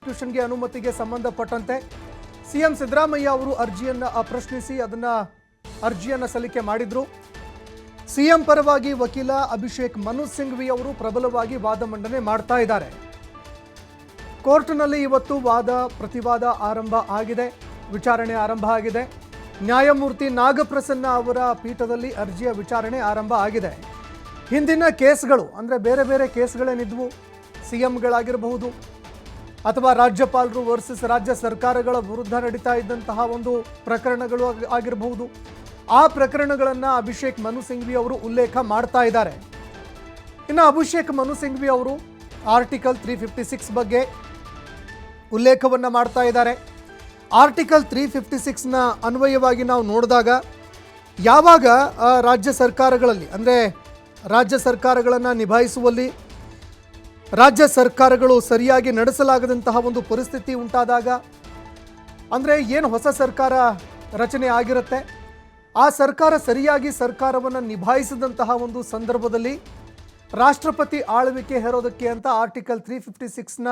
ಟ್ಯೂಷನ್ಗೆ ಅನುಮತಿಗೆ ಸಂಬಂಧಪಟ್ಟಂತೆ ಸಿಎಂ ಸಿದ್ದರಾಮಯ್ಯ ಅವರು ಅರ್ಜಿಯನ್ನು ಪ್ರಶ್ನಿಸಿ ಅರ್ಜಿಯನ್ನು ಸಲ್ಲಿಕೆ ಮಾಡಿದ್ರು. ಸಿಎಂ ಪರವಾಗಿ ವಕೀಲ ಅಭಿಷೇಕ್ ಮನು ಸಿಂಘ್ವಿ ಅವರು ಪ್ರಬಲವಾಗಿ ವಾದ ಮಂಡನೆ ಮಾಡ್ತಾ ಇದ್ದಾರೆ. ಕೋರ್ಟ್ನಲ್ಲಿ ಇವತ್ತು ವಾದ ಪ್ರತಿವಾದ ಆರಂಭ ಆಗಿದೆ, ವಿಚಾರಣೆ ಆರಂಭ ಆಗಿದೆ. ನ್ಯಾಯಮೂರ್ತಿ ನಾಗಪ್ರಸನ್ನ ಅವರ ಪೀಠದಲ್ಲಿ ಅರ್ಜಿಯ ವಿಚಾರಣೆ ಆರಂಭ ಆಗಿದೆ. ಹಿಂದಿನ ಕೇಸ್ಗಳು ಅಂದರೆ ಬೇರೆ ಬೇರೆ ಕೇಸ್ಗಳೇನಿದ್ವು, ಸಿಎಂಗಳಾಗಿರಬಹುದು ಅಥವಾ ರಾಜ್ಯಪಾಲರು ವರ್ಸಸ್ ರಾಜ್ಯ ಸರ್ಕಾರಗಳ ವಿರುದ್ಧ ನಡೀತಾ ಇದ್ದಂತಹ ಒಂದು ಪ್ರಕರಣಗಳು ಆಗಿರಬಹುದು, ಆ ಪ್ರಕರಣಗಳನ್ನು ಅಭಿಷೇಕ್ ಮನು ಸಿಂಘ್ವಿ ಅವರು ಉಲ್ಲೇಖ ಮಾಡ್ತಾ ಇದ್ದಾರೆ. ಇನ್ನು ಅಭಿಷೇಕ್ ಮನು ಸಿಂಘ್ವಿ ಅವರು ಆರ್ಟಿಕಲ್ 356 ಬಗ್ಗೆ ಉಲ್ಲೇಖವನ್ನು ಮಾಡ್ತಾ ಇದ್ದಾರೆ. ಆರ್ಟಿಕಲ್ 356ನ ಅನ್ವಯವಾಗಿ ನಾವು ನೋಡಿದಾಗ ಯಾವಾಗ ರಾಜ್ಯ ಸರ್ಕಾರಗಳಲ್ಲಿ ಅಂದರೆ ರಾಜ್ಯ ಸರ್ಕಾರಗಳನ್ನು ನಿಭಾಯಿಸುವಲ್ಲಿ ರಾಜ್ಯ ಸರ್ಕಾರಗಳು ಸರಿಯಾಗಿ ನಡೆಸಲಾಗದಂತಹ ಒಂದು ಪರಿಸ್ಥಿತಿ ಉಂಟಾದಾಗ, ಅಂದರೆ ಏನು ಹೊಸ ಸರ್ಕಾರ ರಚನೆ ಆಗಿರುತ್ತೆ, ಆ ಸರ್ಕಾರ ಸರಿಯಾಗಿ ಸರ್ಕಾರವನ್ನು ನಿಭಾಯಿಸಿದಂತಹ ಒಂದು ಸಂದರ್ಭದಲ್ಲಿ ರಾಷ್ಟ್ರಪತಿ ಆಳ್ವಿಕೆ ಹೇರೋದಕ್ಕೆ ಅಂತ ಆರ್ಟಿಕಲ್ 356ನ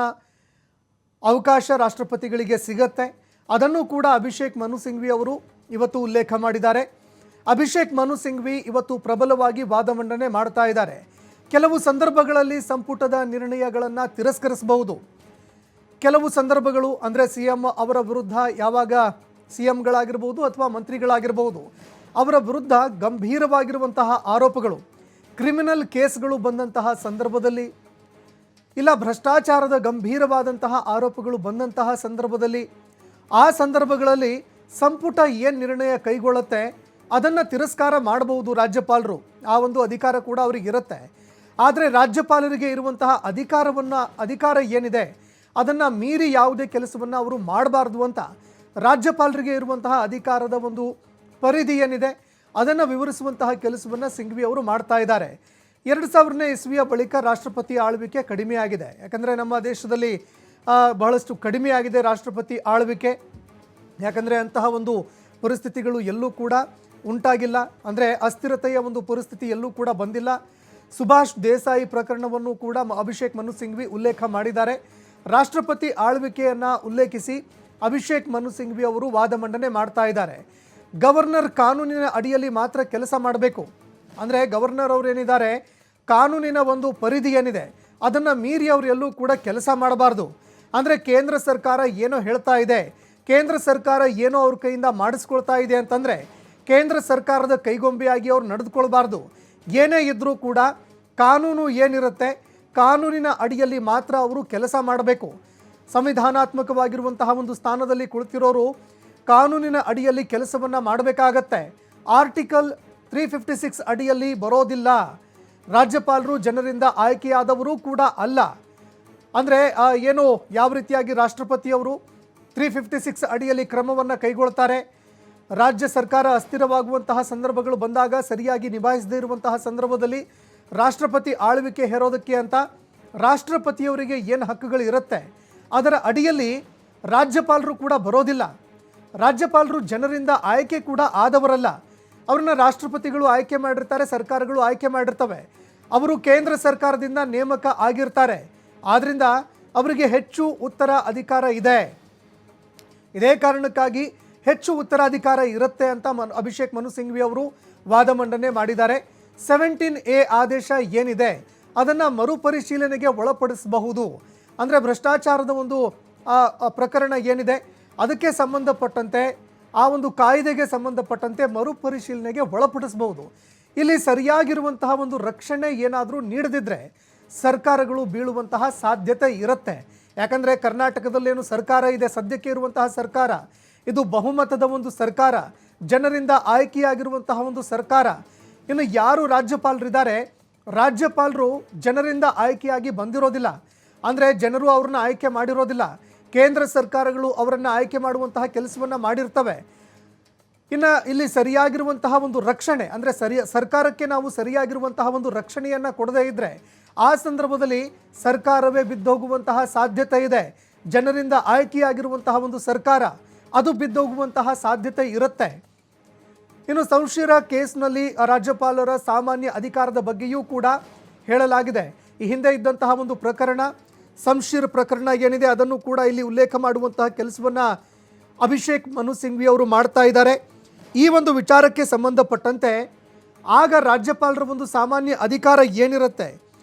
ಅವಕಾಶ ರಾಷ್ಟ್ರಪತಿಗಳಿಗೆ ಸಿಗತ್ತೆ. ಅದನ್ನು ಕೂಡ ಅಭಿಷೇಕ್ ಮನು ಸಿಂಘ್ವಿ ಅವರು ಇವತ್ತು ಉಲ್ಲೇಖ ಮಾಡಿದ್ದಾರೆ. ಅಭಿಷೇಕ್ ಮನು ಸಿಂಘ್ವಿ ಇವತ್ತು ಪ್ರಬಲವಾಗಿ ವಾದ ಮಂಡನೆ ಮಾಡ್ತಾ ಇದ್ದಾರೆ. ಕೆಲವು ಸಂದರ್ಭಗಳಲ್ಲಿ ಸಂಪುಟದ ನಿರ್ಣಯಗಳನ್ನು ತಿರಸ್ಕರಿಸಬಹುದು. ಕೆಲವು ಸಂದರ್ಭಗಳು ಅಂದರೆ ಸಿಎಂ ಅವರ ವಿರುದ್ಧ ಯಾವಾಗ ಸಿಎಂಗಳಾಗಿರ್ಬೋದು ಅಥವಾ ಮಂತ್ರಿಗಳಾಗಿರ್ಬೋದು ಅವರ ವಿರುದ್ಧ ಗಂಭೀರವಾಗಿರುವಂತಹ ಆರೋಪಗಳು, ಕ್ರಿಮಿನಲ್ ಕೇಸ್ಗಳು ಬಂದಂತಹ ಸಂದರ್ಭದಲ್ಲಿ, ಇಲ್ಲ ಭ್ರಷ್ಟಾಚಾರದ ಗಂಭೀರವಾದಂತಹ ಆರೋಪಗಳು ಬಂದಂತಹ ಸಂದರ್ಭದಲ್ಲಿ, ಆ ಸಂದರ್ಭಗಳಲ್ಲಿ ಸಂಪುಟ ಏನು ನಿರ್ಣಯ ಕೈಗೊಳ್ಳುತ್ತೆ ಅದನ್ನು ತಿರಸ್ಕಾರ ಮಾಡಬಹುದು ರಾಜ್ಯಪಾಲರು. ಆ ಒಂದು ಅಧಿಕಾರ ಕೂಡ ಅವರಿಗಿರುತ್ತೆ. ಆದರೆ ರಾಜ್ಯಪಾಲರಿಗೆ ಇರುವಂತಹ ಅಧಿಕಾರ ಏನಿದೆ ಅದನ್ನು ಮೀರಿ ಯಾವುದೇ ಕೆಲಸವನ್ನು ಅವರು ಮಾಡಬಾರ್ದು ಅಂತ ರಾಜ್ಯಪಾಲರಿಗೆ ಇರುವಂತಹ ಅಧಿಕಾರದ ಒಂದು ಪರಿಧಿ ಏನಿದೆ ಅದನ್ನು ವಿವರಿಸುವಂತಹ ಕೆಲಸವನ್ನು ಸಿಂಘ್ವಿ ಅವರು ಮಾಡ್ತಾ ಇದ್ದಾರೆ. 2000ನೇ ಇಸ್ವಿಯ ಬಳಿಕ ರಾಷ್ಟ್ರಪತಿ ಆಳ್ವಿಕೆ ಕಡಿಮೆಯಾಗಿದೆ. ಯಾಕಂದರೆ ನಮ್ಮ ದೇಶದಲ್ಲಿ ಬಹಳಷ್ಟು ಕಡಿಮೆಯಾಗಿದೆ ರಾಷ್ಟ್ರಪತಿ ಆಳ್ವಿಕೆ. ಯಾಕಂದರೆ ಅಂತಹ ಒಂದು ಪರಿಸ್ಥಿತಿಗಳು ಎಲ್ಲೂ ಕೂಡ ಉಂಟಾಗಿಲ್ಲ, ಅಂದರೆ ಅಸ್ಥಿರತೆಯ ಒಂದು ಪರಿಸ್ಥಿತಿ ಎಲ್ಲೂ ಕೂಡ ಬಂದಿಲ್ಲ. ಸುಭಾಷ್ ದೇಸಾಯಿ ಪ್ರಕರಣವನ್ನು ಕೂಡ ಅಭಿಷೇಕ್ ಮನು ಸಿಂಘ್ವಿ ಉಲ್ಲೇಖ ಮಾಡಿದ್ದಾರೆ. ರಾಷ್ಟ್ರಪತಿ ಆಳ್ವಿಕೆಯನ್ನು ಉಲ್ಲೇಖಿಸಿ ಅಭಿಷೇಕ್ ಮನು ಸಿಂಘ್ವಿ ಅವರು ವಾದ ಮಂಡನೆ ಮಾಡ್ತಾ ಇದ್ದಾರೆ. ಗವರ್ನರ್ ಕಾನೂನಿನ ಅಡಿಯಲ್ಲಿ ಮಾತ್ರ ಕೆಲಸ ಮಾಡಬೇಕು, ಅಂದರೆ ಗವರ್ನರ್ ಅವರು ಏನಿದ್ದಾರೆ ಕಾನೂನಿನ ಒಂದು ಪರಿಧಿ ಏನಿದೆ ಅದನ್ನು ಮೀರಿ ಅವರು ಎಲ್ಲೂ ಕೂಡ ಕೆಲಸ ಮಾಡಬಾರ್ದು. ಅಂದರೆ ಕೇಂದ್ರ ಸರ್ಕಾರ ಏನೋ ಹೇಳ್ತಾ ಇದೆ, ಕೇಂದ್ರ ಸರ್ಕಾರ ಏನೋ ಅವ್ರ ಕೈಯಿಂದ ಮಾಡಿಸ್ಕೊಳ್ತಾ ಇದೆ ಅಂತಂದರೆ ಕೇಂದ್ರ ಸರ್ಕಾರದ ಕೈಗೊಂಬೆಯಾಗಿ ಅವ್ರು ನಡೆದುಕೊಳ್ಬಾರ್ದು. ಏನೇ ಇದ್ದರೂ ಕೂಡ ಕಾನೂನು ಏನಿರುತ್ತೆ ಕಾನೂನಿನ ಅಡಿಯಲ್ಲಿ ಮಾತ್ರ ಅವರು ಕೆಲಸ ಮಾಡಬೇಕು. ಸಂವಿಧಾನಾತ್ಮಕವಾಗಿರುವಂತಹ ಒಂದು ಸ್ಥಾನದಲ್ಲಿ ಕುಳಿತಿರೋರು ಕಾನೂನಿನ ಅಡಿಯಲ್ಲಿ ಕೆಲಸವನ್ನು ಮಾಡಬೇಕಾಗತ್ತೆ. ಆರ್ಟಿಕಲ್ 356 ಅಡಿಯಲ್ಲಿ ಬರೋದಿಲ್ಲ. ರಾಜ್ಯಪಾಲರು ಜನರಿಂದ ಆಯ್ಕೆಯಾದವರು ಕೂಡ ಅಲ್ಲ. ಅಂದರೆ ಏನು ಯಾವ ರೀತಿಯಾಗಿ ರಾಷ್ಟ್ರಪತಿಯವರು 356 ಅಡಿಯಲ್ಲಿ ಕ್ರಮವನ್ನು ಕೈಗೊಳ್ತಾರೆ, ರಾಜ್ಯ ಸರ್ಕಾರ ಅಸ್ಥಿರವಾಗುವಂತಹ ಸಂದರ್ಭಗಳು ಬಂದಾಗ ಸರಿಯಾಗಿ ನಿಭಾಯಿಸದೇ ಇರುವಂತಹ ಸಂದರ್ಭದಲ್ಲಿ ರಾಷ್ಟ್ರಪತಿ ಆಳ್ವಿಕೆ ಹೇರೋದಕ್ಕೆ ಅಂತ ರಾಷ್ಟ್ರಪತಿಯವರಿಗೆ ಏನು ಹಕ್ಕುಗಳು ಇರುತ್ತೆ ಅದರ ಅಡಿಯಲ್ಲಿ ರಾಜ್ಯಪಾಲರು ಕೂಡ ಬರೋದಿಲ್ಲ. ರಾಜ್ಯಪಾಲರು ಜನರಿಂದ ಆಯ್ಕೆ ಕೂಡ ಆದವರಲ್ಲ. ಅವ್ರನ್ನ ರಾಷ್ಟ್ರಪತಿಗಳು ಆಯ್ಕೆ ಮಾಡಿರ್ತಾರೆ, ಸರ್ಕಾರಗಳು ಆಯ್ಕೆ ಮಾಡಿರ್ತವೆ. ಅವರು ಕೇಂದ್ರ ಸರ್ಕಾರದಿಂದ ನೇಮಕ ಆಗಿರ್ತಾರೆ. ಆದ್ದರಿಂದ ಅವರಿಗೆ ಹೆಚ್ಚು ಉತ್ತರ ಅಧಿಕಾರ ಇದೆ. ಇದೇ ಕಾರಣಕ್ಕಾಗಿ ಹೆಚ್ಚು ಉತ್ತರಾಧಿಕಾರ ಇರುತ್ತೆ ಅಂತ ಅಭಿಷೇಕ್ ಮನು ಸಿಂಘ್ವಿ ಅವರು ವಾದ ಮಂಡನೆ ಮಾಡಿದ್ದಾರೆ. 17A ಆದೇಶ ಏನಿದೆ ಅದನ್ನು ಮರುಪರಿಶೀಲನೆಗೆ ಒಳಪಡಿಸಬಹುದು. ಅಂದರೆ ಭ್ರಷ್ಟಾಚಾರದ ಒಂದು ಪ್ರಕರಣ ಏನಿದೆ ಅದಕ್ಕೆ ಸಂಬಂಧಪಟ್ಟಂತೆ, ಆ ಒಂದು ಕಾಯ್ದೆಗೆ ಸಂಬಂಧಪಟ್ಟಂತೆ ಮರುಪರಿಶೀಲನೆಗೆ ಒಳಪಡಿಸಬಹುದು. ಇಲ್ಲಿ ಸರಿಯಾಗಿರುವಂತಹ ಒಂದು ರಕ್ಷಣೆ ಏನಾದರೂ ನೀಡದಿದ್ದರೆ ಸರ್ಕಾರಗಳು ಬೀಳುವಂತಹ ಸಾಧ್ಯತೆ ಇರುತ್ತೆ. ಯಾಕಂದರೆ ಕರ್ನಾಟಕದಲ್ಲೇನು ಸರ್ಕಾರ ಇದೆ, ಸದ್ಯಕ್ಕೆ ಇರುವಂತಹ ಸರ್ಕಾರ ಇದು ಬಹುಮತದ ಒಂದು ಸರ್ಕಾರ, ಜನರಿಂದ ಆಯ್ಕೆಯಾಗಿರುವಂತಹ ಒಂದು ಸರ್ಕಾರ. ಇನ್ನು ಯಾರು ರಾಜ್ಯಪಾಲರಿದ್ದಾರೆ, ರಾಜ್ಯಪಾಲರು ಜನರಿಂದ ಆಯ್ಕೆಯಾಗಿ ಬಂದಿರೋದಿಲ್ಲ, ಅಂದರೆ ಜನರು ಅವ್ರನ್ನ ಆಯ್ಕೆ ಮಾಡಿರೋದಿಲ್ಲ. ಕೇಂದ್ರ ಸರ್ಕಾರಗಳು ಅವರನ್ನು ಆಯ್ಕೆ ಮಾಡುವಂತಹ ಕೆಲಸವನ್ನು ಮಾಡಿರ್ತವೆ. ಇನ್ನು ಇಲ್ಲಿ ಸರಿಯಾಗಿರುವಂತಹ ಒಂದು ರಕ್ಷಣೆ, ಅಂದರೆ ಸರ್ಕಾರಕ್ಕೆ ನಾವು ಸರಿಯಾಗಿರುವಂತಹ ಒಂದು ರಕ್ಷಣೆಯನ್ನು ಕೊಡದೇ ಇದ್ದರೆ ಆ ಸಂದರ್ಭದಲ್ಲಿ ಸರ್ಕಾರವೇ ಬಿದ್ದೋಗುವಂತಹ ಸಾಧ್ಯತೆ ಇದೆ. ಜನರಿಂದ ಆಯ್ಕೆಯಾಗಿರುವಂತಹ ಒಂದು ಸರ್ಕಾರ ಅದು ಬಿದ್ದೋಗುವಂತಹ ಸಾಧ್ಯತೆ ಇರುತ್ತೆ. ಇನ್ನು ಸಂಶಯ ಕೇಸ್ನಲ್ಲಿ ರಾಜ್ಯಪಾಲರ ಸಾಮಾನ್ಯ ಅಧಿಕಾರದ ಬಗ್ಗೆಯೂ ಕೂಡ ಹೇಳಲಾಗಿದೆ. ಈ ಹಿಂದೆ ಇದ್ದಂತಹ ಒಂದು ಪ್ರಕರಣ ಸಂಶೀರ್ ಪ್ರಕರಣ ಏನಿದೆ ಅದನ್ನು ಕೂಡ ಇಲ್ಲಿ ಉಲ್ಲೇಖ ಮಾಡುವಂತಹ ಕೆಲಸವನ್ನು ಅಭಿಷೇಕ್ ಮನು ಸಿಂಘ್ವಿ ಅವರು ಮಾಡ್ತಾ ಇದ್ದಾರೆ. ಈ ಒಂದು ವಿಚಾರಕ್ಕೆ ಸಂಬಂಧಪಟ್ಟಂತೆ ಆಗ ರಾಜ್ಯಪಾಲರ ಒಂದು ಸಾಮಾನ್ಯ ಅಧಿಕಾರ ಏನಿರುತ್ತೆ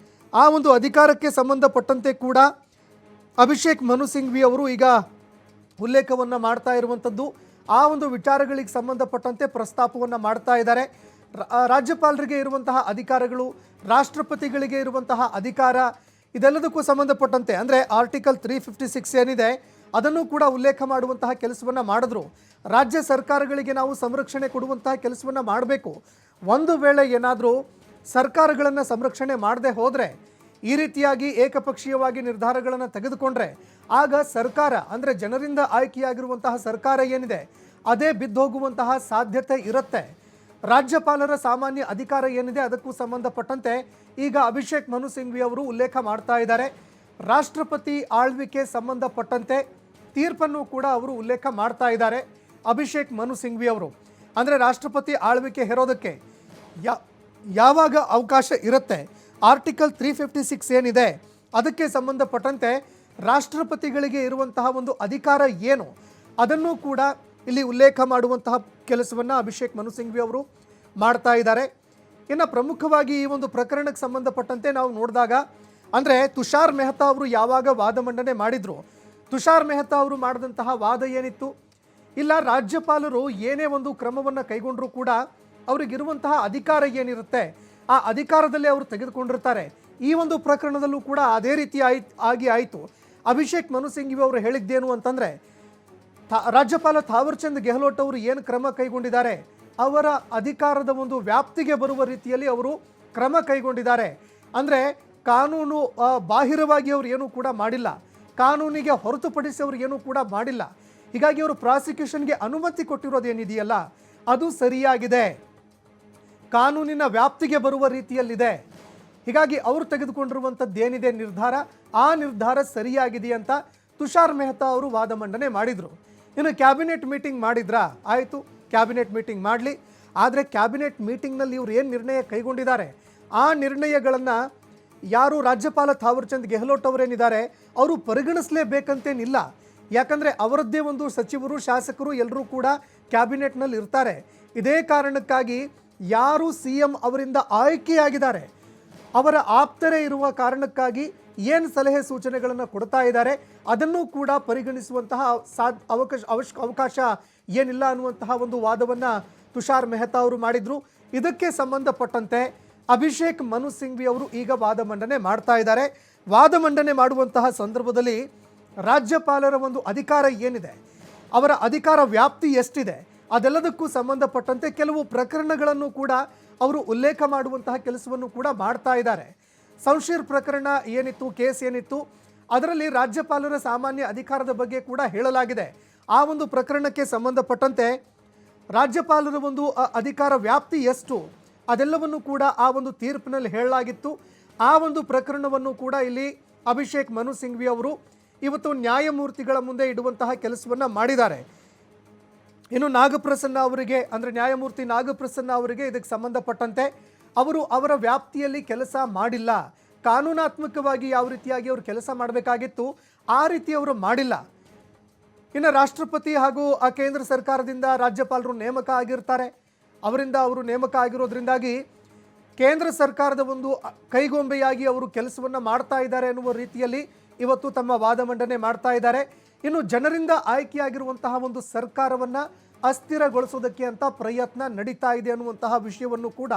ಆ ಒಂದು ಅಧಿಕಾರಕ್ಕೆ ಸಂಬಂಧಪಟ್ಟಂತೆ ಕೂಡ ಅಭಿಷೇಕ್ ಮನು ಸಿಂಘ್ವಿ ಅವರು ಈಗ ಉಲ್ಲೇಖವನ್ನು ಮಾಡ್ತಾ ಇರುವಂಥದ್ದು. ಆ ಒಂದು ವಿಚಾರಗಳಿಗೆ ಸಂಬಂಧಪಟ್ಟಂತೆ ಪ್ರಸ್ತಾಪವನ್ನು ಮಾಡ್ತಾ ಇದ್ದಾರೆ. ರಾಜ್ಯಪಾಲರಿಗೆ ಇರುವಂತಹ ಅಧಿಕಾರಗಳು, ರಾಷ್ಟ್ರಪತಿಗಳಿಗೆ ಇರುವಂತಹ ಅಧಿಕಾರ, ಇದೆಲ್ಲದಕ್ಕೂ ಸಂಬಂಧಪಟ್ಟಂತೆ ಅಂದರೆ ಆರ್ಟಿಕಲ್ 356 ಏನಿದೆ ಅದನ್ನು ಕೂಡ ಉಲ್ಲೇಖ ಮಾಡುವಂತಹ ಕೆಲಸವನ್ನು ಮಾಡಿದ್ರು. ರಾಜ್ಯ ಸರ್ಕಾರಗಳಿಗೆ ನಾವು ಸಂರಕ್ಷಣೆ ಕೊಡುವಂತಹ ಕೆಲಸವನ್ನು ಮಾಡಬೇಕು. ಒಂದು ವೇಳೆ ಏನಾದರೂ ಸರ್ಕಾರಗಳನ್ನು ಸಂರಕ್ಷಣೆ ಮಾಡದೆ ಹೋದರೆ, ಈ ರೀತಿಯಾಗಿ ಏಕಪಕ್ಷೀಯವಾಗಿ ನಿರ್ಧಾರಗಳನ್ನು ತೆಗೆದುಕೊಂಡ್ರೆ ಆಗ ಸರ್ಕಾರ ಅಂದರೆ ಜನರಿಂದ ಆಯ್ಕೆಯಾಗಿರುವಂತಹ ಸರ್ಕಾರ ಏನಿದೆ ಅದೇ ಬಿದ್ದೋಗುವಂತಹ ಸಾಧ್ಯತೆ ಇರುತ್ತೆ. ರಾಜ್ಯಪಾಲರ ಸಾಮಾನ್ಯ ಅಧಿಕಾರ ಏನಿದೆ ಅದಕ್ಕೂ ಸಂಬಂಧಪಟ್ಟಂತೆ ಈಗ ಅಭಿಷೇಕ್ ಮನು ಸಿಂಘ್ವಿ ಅವರು ಉಲ್ಲೇಖ ಮಾಡ್ತಾ ಇದ್ದಾರೆ. ರಾಷ್ಟ್ರಪತಿ ಆಳ್ವಿಕೆ ಸಂಬಂಧಪಟ್ಟಂತೆ ತೀರ್ಪನ್ನು ಕೂಡ ಅವರು ಉಲ್ಲೇಖ ಮಾಡ್ತಾ ಇದ್ದಾರೆ. ಅಭಿಷೇಕ್ ಮನು ಸಿಂಘ್ವಿ ಅವರು ಅಂದರೆ ರಾಷ್ಟ್ರಪತಿ ಆಳ್ವಿಕೆ ಹೇರೋದಕ್ಕೆ ಯಾವಾಗ ಅವಕಾಶ ಇರುತ್ತೆ, ಆರ್ಟಿಕಲ್ 356 ಏನಿದೆ ಅದಕ್ಕೆ ಸಂಬಂಧಪಟ್ಟಂತೆ ರಾಷ್ಟ್ರಪತಿಗಳಿಗೆ ಇರುವಂತಹ ಒಂದು ಅಧಿಕಾರ ಏನು ಅದನ್ನು ಕೂಡ ಇಲ್ಲಿ ಉಲ್ಲೇಖ ಮಾಡುವಂತಹ ಕೆಲಸವನ್ನು ಅಭಿಷೇಕ್ ಮನು ಸಿಂಘ್ವಿ ಅವರು ಮಾಡ್ತಾ ಇದ್ದಾರೆ. ಇನ್ನು ಪ್ರಮುಖವಾಗಿ ಈ ಒಂದು ಪ್ರಕರಣಕ್ಕೆ ಸಂಬಂಧಪಟ್ಟಂತೆ ನಾವು ನೋಡಿದಾಗ ಅಂದರೆ ತುಷಾರ್ ಮೆಹ್ತಾ ಅವರು ಯಾವಾಗ ವಾದ ಮಂಡನೆ ಮಾಡಿದ್ರು, ತುಷಾರ್ ಮೆಹ್ತಾ ಅವರು ಮಾಡಿದಂತಹ ವಾದ ಏನಿತ್ತು, ಇಲ್ಲ ರಾಜ್ಯಪಾಲರು ಏನೇ ಒಂದು ಕ್ರಮವನ್ನು ಕೈಗೊಂಡರೂ ಕೂಡ ಅವರಿಗಿರುವಂತಹ ಅಧಿಕಾರ ಏನಿರುತ್ತೆ ಆ ಅಧಿಕಾರದಲ್ಲಿ ಅವರು ತೆಗೆದುಕೊಂಡಿರ್ತಾರೆ. ಈ ಒಂದು ಪ್ರಕರಣದಲ್ಲೂ ಕೂಡ ಅದೇ ರೀತಿ ಆಯಿತು. ಅಭಿಷೇಕ್ ಮನು ಸಿಂಘ್ವಿ ಅವರು ಹೇಳಿದ್ದೇನು ಅಂತಂದರೆ, ರಾಜ್ಯಪಾಲ ಥಾವರ್ಚಂದ್ ಗೆಹ್ಲೋಟ್ ಅವರು ಏನು ಕ್ರಮ ಕೈಗೊಂಡಿದ್ದಾರೆ ಅವರ ಅಧಿಕಾರದ ಒಂದು ವ್ಯಾಪ್ತಿಗೆ ಬರುವ ರೀತಿಯಲ್ಲಿ ಅವರು ಕ್ರಮ ಕೈಗೊಂಡಿದ್ದಾರೆ. ಅಂದರೆ ಕಾನೂನು ಬಾಹಿರವಾಗಿ ಅವರು ಏನೂ ಕೂಡ ಮಾಡಿಲ್ಲ, ಕಾನೂನಿಗೆ ಹೊರತುಪಡಿಸಿ ಅವರು ಏನೂ ಕೂಡ ಮಾಡಿಲ್ಲ. ಹೀಗಾಗಿ ಅವರು ಪ್ರಾಸಿಕ್ಯೂಷನ್ಗೆ ಅನುಮತಿ ಕೊಟ್ಟಿರೋದೇನಿದೆಯಲ್ಲ ಅದು ಸರಿಯಾಗಿದೆ, ಕಾನೂನಿನ ವ್ಯಾಪ್ತಿಗೆ ಬರುವ ರೀತಿಯಲ್ಲಿದೆ. ಹೀಗಾಗಿ ಅವರು ತೆಗೆದುಕೊಂಡಿರುವಂಥದ್ದು ಏನಿದೆ ನಿರ್ಧಾರ, ಆ ನಿರ್ಧಾರ ಸರಿಯಾಗಿದೆ ಅಂತ ತುಷಾರ್ ಮೆಹ್ತಾ ಅವರು ವಾದ ಮಂಡನೆ ಮಾಡಿದರು. ಇನ್ನು ಕ್ಯಾಬಿನೆಟ್ ಮೀಟಿಂಗ್ ಮಾಡಿದ್ರಾ, ಆಯಿತು ಕ್ಯಾಬಿನೆಟ್ ಮೀಟಿಂಗ್ ಮಾಡಲಿ, ಆದರೆ ಕ್ಯಾಬಿನೆಟ್ ಮೀಟಿಂಗ್ನಲ್ಲಿ ಇವರು ಏನು ನಿರ್ಣಯ ಕೈಗೊಂಡಿದ್ದಾರೆ ಆ ನಿರ್ಣಯಗಳನ್ನು ಯಾರು ರಾಜ್ಯಪಾಲ ಥಾವರ್ಚಂದ್ ಗೆಹ್ಲೋಟ್ ಅವರೇನಿದ್ದಾರೆ ಅವರು ಪರಿಗಣಿಸಲೇಬೇಕಂತೇನಿಲ್ಲ. ಯಾಕಂದರೆ ಅವರದ್ದೇ ಒಂದು ಸಚಿವರು, ಶಾಸಕರು ಎಲ್ಲರೂ ಕೂಡ ಕ್ಯಾಬಿನೆಟ್ನಲ್ಲಿ ಇರ್ತಾರೆ. ಇದೇ ಕಾರಣಕ್ಕಾಗಿ ಯಾರು CM ಅವರಿಂದ ಆಯ್ಕೆಯಾಗಿದ್ದಾರೆ ಅವರ ಆಪ್ತರೇ ಇರುವ ಕಾರಣಕ್ಕಾಗಿ ಏನು ಸಲಹೆ ಸೂಚನೆಗಳನ್ನು ಕೊಡ್ತಾ ಇದ್ದಾರೆ ಅದನ್ನು ಕೂಡ ಪರಿಗಣಿಸುವಂತಹ ಅವಕಾಶ ಏನಿಲ್ಲ ಅನ್ನುವಂತಹ ಒಂದು ವಾದವನ್ನು ತುಷಾರ್ ಮೆಹ್ತಾ ಅವರು ಮಾಡಿದರು. ಇದಕ್ಕೆ ಸಂಬಂಧಪಟ್ಟಂತೆ ಅಭಿಷೇಕ್ ಮನು ಸಿಂಘ್ವಿ ಅವರು ಈಗ ವಾದ ಮಂಡನೆ ಮಾಡ್ತಾ ಇದ್ದಾರೆ. ವಾದ ಮಂಡನೆ ಮಾಡುವಂತಹ ಸಂದರ್ಭದಲ್ಲಿ ರಾಜ್ಯಪಾಲರ ಒಂದು ಅಧಿಕಾರ ಏನಿದೆ, ಅವರ ಅಧಿಕಾರ ವ್ಯಾಪ್ತಿ ಎಷ್ಟಿದೆ ಅದೆಲ್ಲದಕ್ಕೂ ಸಂಬಂಧಪಟ್ಟಂತೆ ಕೆಲವು ಪ್ರಕರಣಗಳನ್ನು ಕೂಡ ಅವರು ಉಲ್ಲೇಖ ಮಾಡುವಂತಹ ಕೆಲಸವನ್ನು ಕೂಡ ಮಾಡ್ತಾ ಇದ್ದಾರೆ. ಸಂಶೀರ್ ಪ್ರಕರಣ ಏನಿತ್ತು, ಕೇಸ್ ಏನಿತ್ತು, ಅದರಲ್ಲಿ ರಾಜ್ಯಪಾಲರ ಸಾಮಾನ್ಯ ಅಧಿಕಾರದ ಬಗ್ಗೆ ಕೂಡ ಹೇಳಲಾಗಿದೆ. ಆ ಒಂದು ಪ್ರಕರಣಕ್ಕೆ ಸಂಬಂಧಪಟ್ಟಂತೆ ರಾಜ್ಯಪಾಲರ ಒಂದು ಅಧಿಕಾರ ವ್ಯಾಪ್ತಿ ಎಷ್ಟು ಅದೆಲ್ಲವನ್ನು ಕೂಡ ಆ ಒಂದು ತೀರ್ಪಿನಲ್ಲಿ ಹೇಳಲಾಗಿತ್ತು. ಆ ಒಂದು ಪ್ರಕರಣವನ್ನು ಕೂಡ ಇಲ್ಲಿ ಅಭಿಷೇಕ್ ಮನು ಸಿಂಘ್ವಿ ಅವರು ಇವತ್ತು ನ್ಯಾಯಮೂರ್ತಿಗಳ ಮುಂದೆ ಇಡುವಂತಹ ಕೆಲಸವನ್ನು ಮಾಡಿದ್ದಾರೆ. ಇನ್ನು ನಾಗಪ್ರಸನ್ನ ಅವರಿಗೆ ಅಂದರೆ ನ್ಯಾಯಮೂರ್ತಿ ನಾಗಪ್ರಸನ್ನ ಅವರಿಗೆ ಇದಕ್ಕೆ ಸಂಬಂಧಪಟ್ಟಂತೆ ಅವರು ಅವರ ವ್ಯಾಪ್ತಿಯಲ್ಲಿ ಕೆಲಸ ಮಾಡಿಲ್ಲ, ಕಾನೂನಾತ್ಮಕವಾಗಿ ಯಾವ ರೀತಿಯಾಗಿ ಅವರು ಕೆಲಸ ಮಾಡಬೇಕಾಗಿತ್ತು ಆ ರೀತಿ ಅವರು ಮಾಡಿಲ್ಲ. ಇನ್ನು ರಾಷ್ಟ್ರಪತಿ ಹಾಗೂ ಆ ಕೇಂದ್ರ ಸರ್ಕಾರದಿಂದ ರಾಜ್ಯಪಾಲರು ನೇಮಕ ಆಗಿರ್ತಾರೆ, ಅವರಿಂದ ಅವರು ನೇಮಕ ಆಗಿರೋದ್ರಿಂದಾಗಿ ಕೇಂದ್ರ ಸರ್ಕಾರದ ಒಂದು ಕೈಗೊಂಬೆಯಾಗಿ ಅವರು ಕೆಲಸವನ್ನು ಮಾಡ್ತಾ ಇದ್ದಾರೆ ಅನ್ನುವ ರೀತಿಯಲ್ಲಿ ಇವತ್ತು ತಮ್ಮ ವಾದ ಮಂಡನೆ ಮಾಡ್ತಾ ಇದ್ದಾರೆ. ಇನ್ನು ಜನರಿಂದ ಆಯ್ಕೆಯಾಗಿರುವಂತಹ ಒಂದು ಸರ್ಕಾರವನ್ನು ಅಸ್ಥಿರಗೊಳಿಸೋದಕ್ಕೆ ಅಂತ ಪ್ರಯತ್ನ ನಡೀತಾ ಇದೆ ಅನ್ನುವಂತಹ ವಿಷಯವನ್ನು ಕೂಡ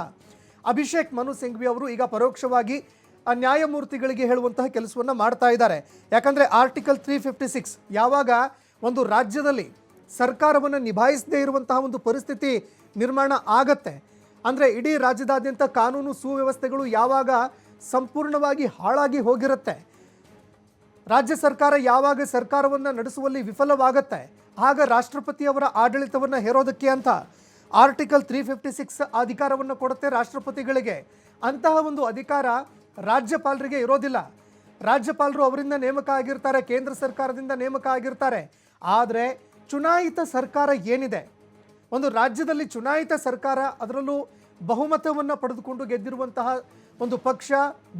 ಅಭಿಷೇಕ್ ಮನು ಸಿಂಘ್ವಿ ಅವರು ಈಗ ಪರೋಕ್ಷವಾಗಿ ನ್ಯಾಯಮೂರ್ತಿಗಳಿಗೆ ಹೇಳುವಂತಹ ಕೆಲಸವನ್ನು ಮಾಡ್ತಾ ಇದ್ದಾರೆ. ಯಾಕಂದರೆ ಆರ್ಟಿಕಲ್ 356 ಯಾವಾಗ ಒಂದು ರಾಜ್ಯದಲ್ಲಿ ಸರ್ಕಾರವನ್ನು ನಿಭಾಯಿಸದೇ ಇರುವಂತಹ ಒಂದು ಪರಿಸ್ಥಿತಿ ನಿರ್ಮಾಣ ಆಗತ್ತೆ, ಅಂದರೆ ಇಡೀ ರಾಜ್ಯದಾದ್ಯಂತ ಕಾನೂನು ಸುವ್ಯವಸ್ಥೆಗಳು ಯಾವಾಗ ಸಂಪೂರ್ಣವಾಗಿ ಹಾಳಾಗಿ ಹೋಗಿರುತ್ತೆ, ರಾಜ್ಯ ಸರ್ಕಾರ ಯಾವಾಗ ಸರ್ಕಾರವನ್ನು ನಡೆಸುವಲ್ಲಿ ವಿಫಲವಾಗುತ್ತೆ, ಆಗ ರಾಷ್ಟ್ರಪತಿಯವರ ಆಡಳಿತವನ್ನು ಹೇರೋದಕ್ಕೆ ಅಂತ ಆರ್ಟಿಕಲ್ 356 ಅಧಿಕಾರವನ್ನು ಕೊಡುತ್ತೆ ರಾಷ್ಟ್ರಪತಿಗಳಿಗೆ. ಅಂತಹ ಒಂದು ಅಧಿಕಾರ ರಾಜ್ಯಪಾಲರಿಗೆ ಇರೋದಿಲ್ಲ. ರಾಜ್ಯಪಾಲರು ಅವರಿಂದ ನೇಮಕ ಆಗಿರ್ತಾರೆ, ಕೇಂದ್ರ ಸರ್ಕಾರದಿಂದ ನೇಮಕ ಆಗಿರ್ತಾರೆ. ಆದರೆ ಚುನಾಯಿತ ಸರ್ಕಾರ ಏನಿದೆ, ಒಂದು ರಾಜ್ಯದಲ್ಲಿ ಚುನಾಯಿತ ಸರ್ಕಾರ, ಅದರಲ್ಲೂ ಬಹುಮತವನ್ನು ಪಡೆದುಕೊಂಡು ಗೆದ್ದಿರುವಂತಹ ಒಂದು ಪಕ್ಷ,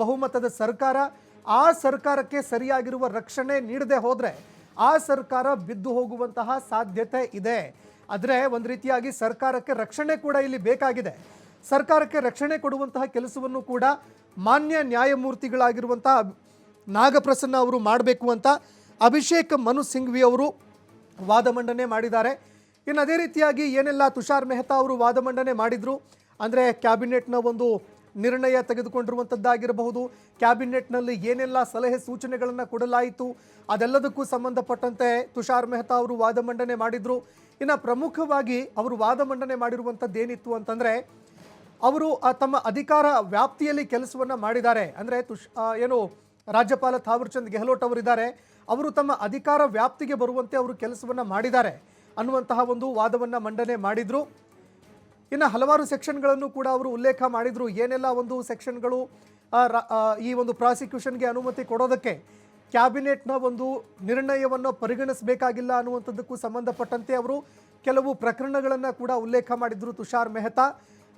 ಬಹುಮತದ ಸರ್ಕಾರ, ಆ ಸರ್ಕಾರಕ್ಕೆ ಸರಿಯಾಗಿರುವ ರಕ್ಷಣೆ ನೀಡದೆ ಹೋದರೆ ಆ ಸರ್ಕಾರ ಬಿದ್ದು ಹೋಗುವಂತಹ ಸಾಧ್ಯತೆ ಇದೆ. ಆದರೆ ಒಂದು ರೀತಿಯಾಗಿ ಸರ್ಕಾರಕ್ಕೆ ರಕ್ಷಣೆ ಕೂಡ ಇಲ್ಲಿ ಬೇಕಾಗಿದೆ. ಸರ್ಕಾರಕ್ಕೆ ರಕ್ಷಣೆ ಕೊಡುವಂತಹ ಕೆಲಸವನ್ನು ಕೂಡ ಮಾನ್ಯ ನ್ಯಾಯಮೂರ್ತಿಗಳಾಗಿರುವಂತಹ ನಾಗಪ್ರಸನ್ನ ಅವರು ಮಾಡಬೇಕು ಅಂತ ಅಭಿಷೇಕ್ ಮನು ಸಿಂಘ್ವಿ ಅವರು ವಾದ ಮಂಡನೆ ಮಾಡಿದ್ದಾರೆ. ಇನ್ನು ಅದೇ ರೀತಿಯಾಗಿ ಏನೆಲ್ಲ ತುಷಾರ್ ಮೆಹ್ತಾ ಅವರು ವಾದ ಮಂಡನೆ ಮಾಡಿದರು ಅಂದರೆ ಕ್ಯಾಬಿನೆಟ್ನ ಒಂದು ನಿರ್ಣಯ ತೆಗೆದುಕೊಂಡಿರುವಂಥದ್ದಾಗಿರಬಹುದು, ಕ್ಯಾಬಿನೆಟ್ನಲ್ಲಿ ಏನೆಲ್ಲ ಸಲಹೆ ಸೂಚನೆಗಳನ್ನು ಕೊಡಲಾಯಿತು ಅದೆಲ್ಲದಕ್ಕೂ ಸಂಬಂಧಪಟ್ಟಂತೆ ತುಷಾರ್ ಮೆಹ್ತಾ ಅವರು ವಾದ ಮಂಡನೆ ಮಾಡಿದರು. ಇನ್ನು ಪ್ರಮುಖವಾಗಿ ಅವರು ವಾದ ಮಂಡನೆ ಮಾಡಿರುವಂಥದ್ದು ಏನಿತ್ತು ಅಂತಂದರೆ ಅವರು ತಮ್ಮ ಅಧಿಕಾರ ವ್ಯಾಪ್ತಿಯಲ್ಲಿ ಕೆಲಸವನ್ನು ಮಾಡಿದ್ದಾರೆ. ಅಂದರೆ ಏನು ರಾಜ್ಯಪಾಲ ಥಾವರ್ಚಂದ್ ಗೆಹ್ಲೋಟ್ ಅವರಿದ್ದಾರೆ, ಅವರು ತಮ್ಮ ಅಧಿಕಾರ ವ್ಯಾಪ್ತಿಗೆ ಬರುವಂತೆ ಅವರು ಕೆಲಸವನ್ನು ಮಾಡಿದ್ದಾರೆ ಅನ್ನುವಂತಹ ಒಂದು ವಾದವನ್ನು ಮಂಡನೆ ಮಾಡಿದರು. ಇನ್ನು ಹಲವಾರು ಸೆಕ್ಷನ್ಗಳನ್ನು ಕೂಡ ಅವರು ಉಲ್ಲೇಖ ಮಾಡಿದರು. ಏನೆಲ್ಲ ಒಂದು ಸೆಕ್ಷನ್ಗಳು ಈ ಒಂದು ಪ್ರಾಸಿಕ್ಯೂಷನ್ಗೆ ಅನುಮತಿ ಕೊಡೋದಕ್ಕೆ ಕ್ಯಾಬಿನೆಟ್ನ ಒಂದು ನಿರ್ಣಯವನ್ನು ಪರಿಗಣಿಸಬೇಕಾಗಿಲ್ಲ ಅನ್ನುವಂಥದ್ದಕ್ಕೂ ಸಂಬಂಧಪಟ್ಟಂತೆ ಅವರು ಕೆಲವು ಪ್ರಕರಣಗಳನ್ನು ಕೂಡ ಉಲ್ಲೇಖ ಮಾಡಿದರು ತುಷಾರ್ ಮೆಹ್ತಾ.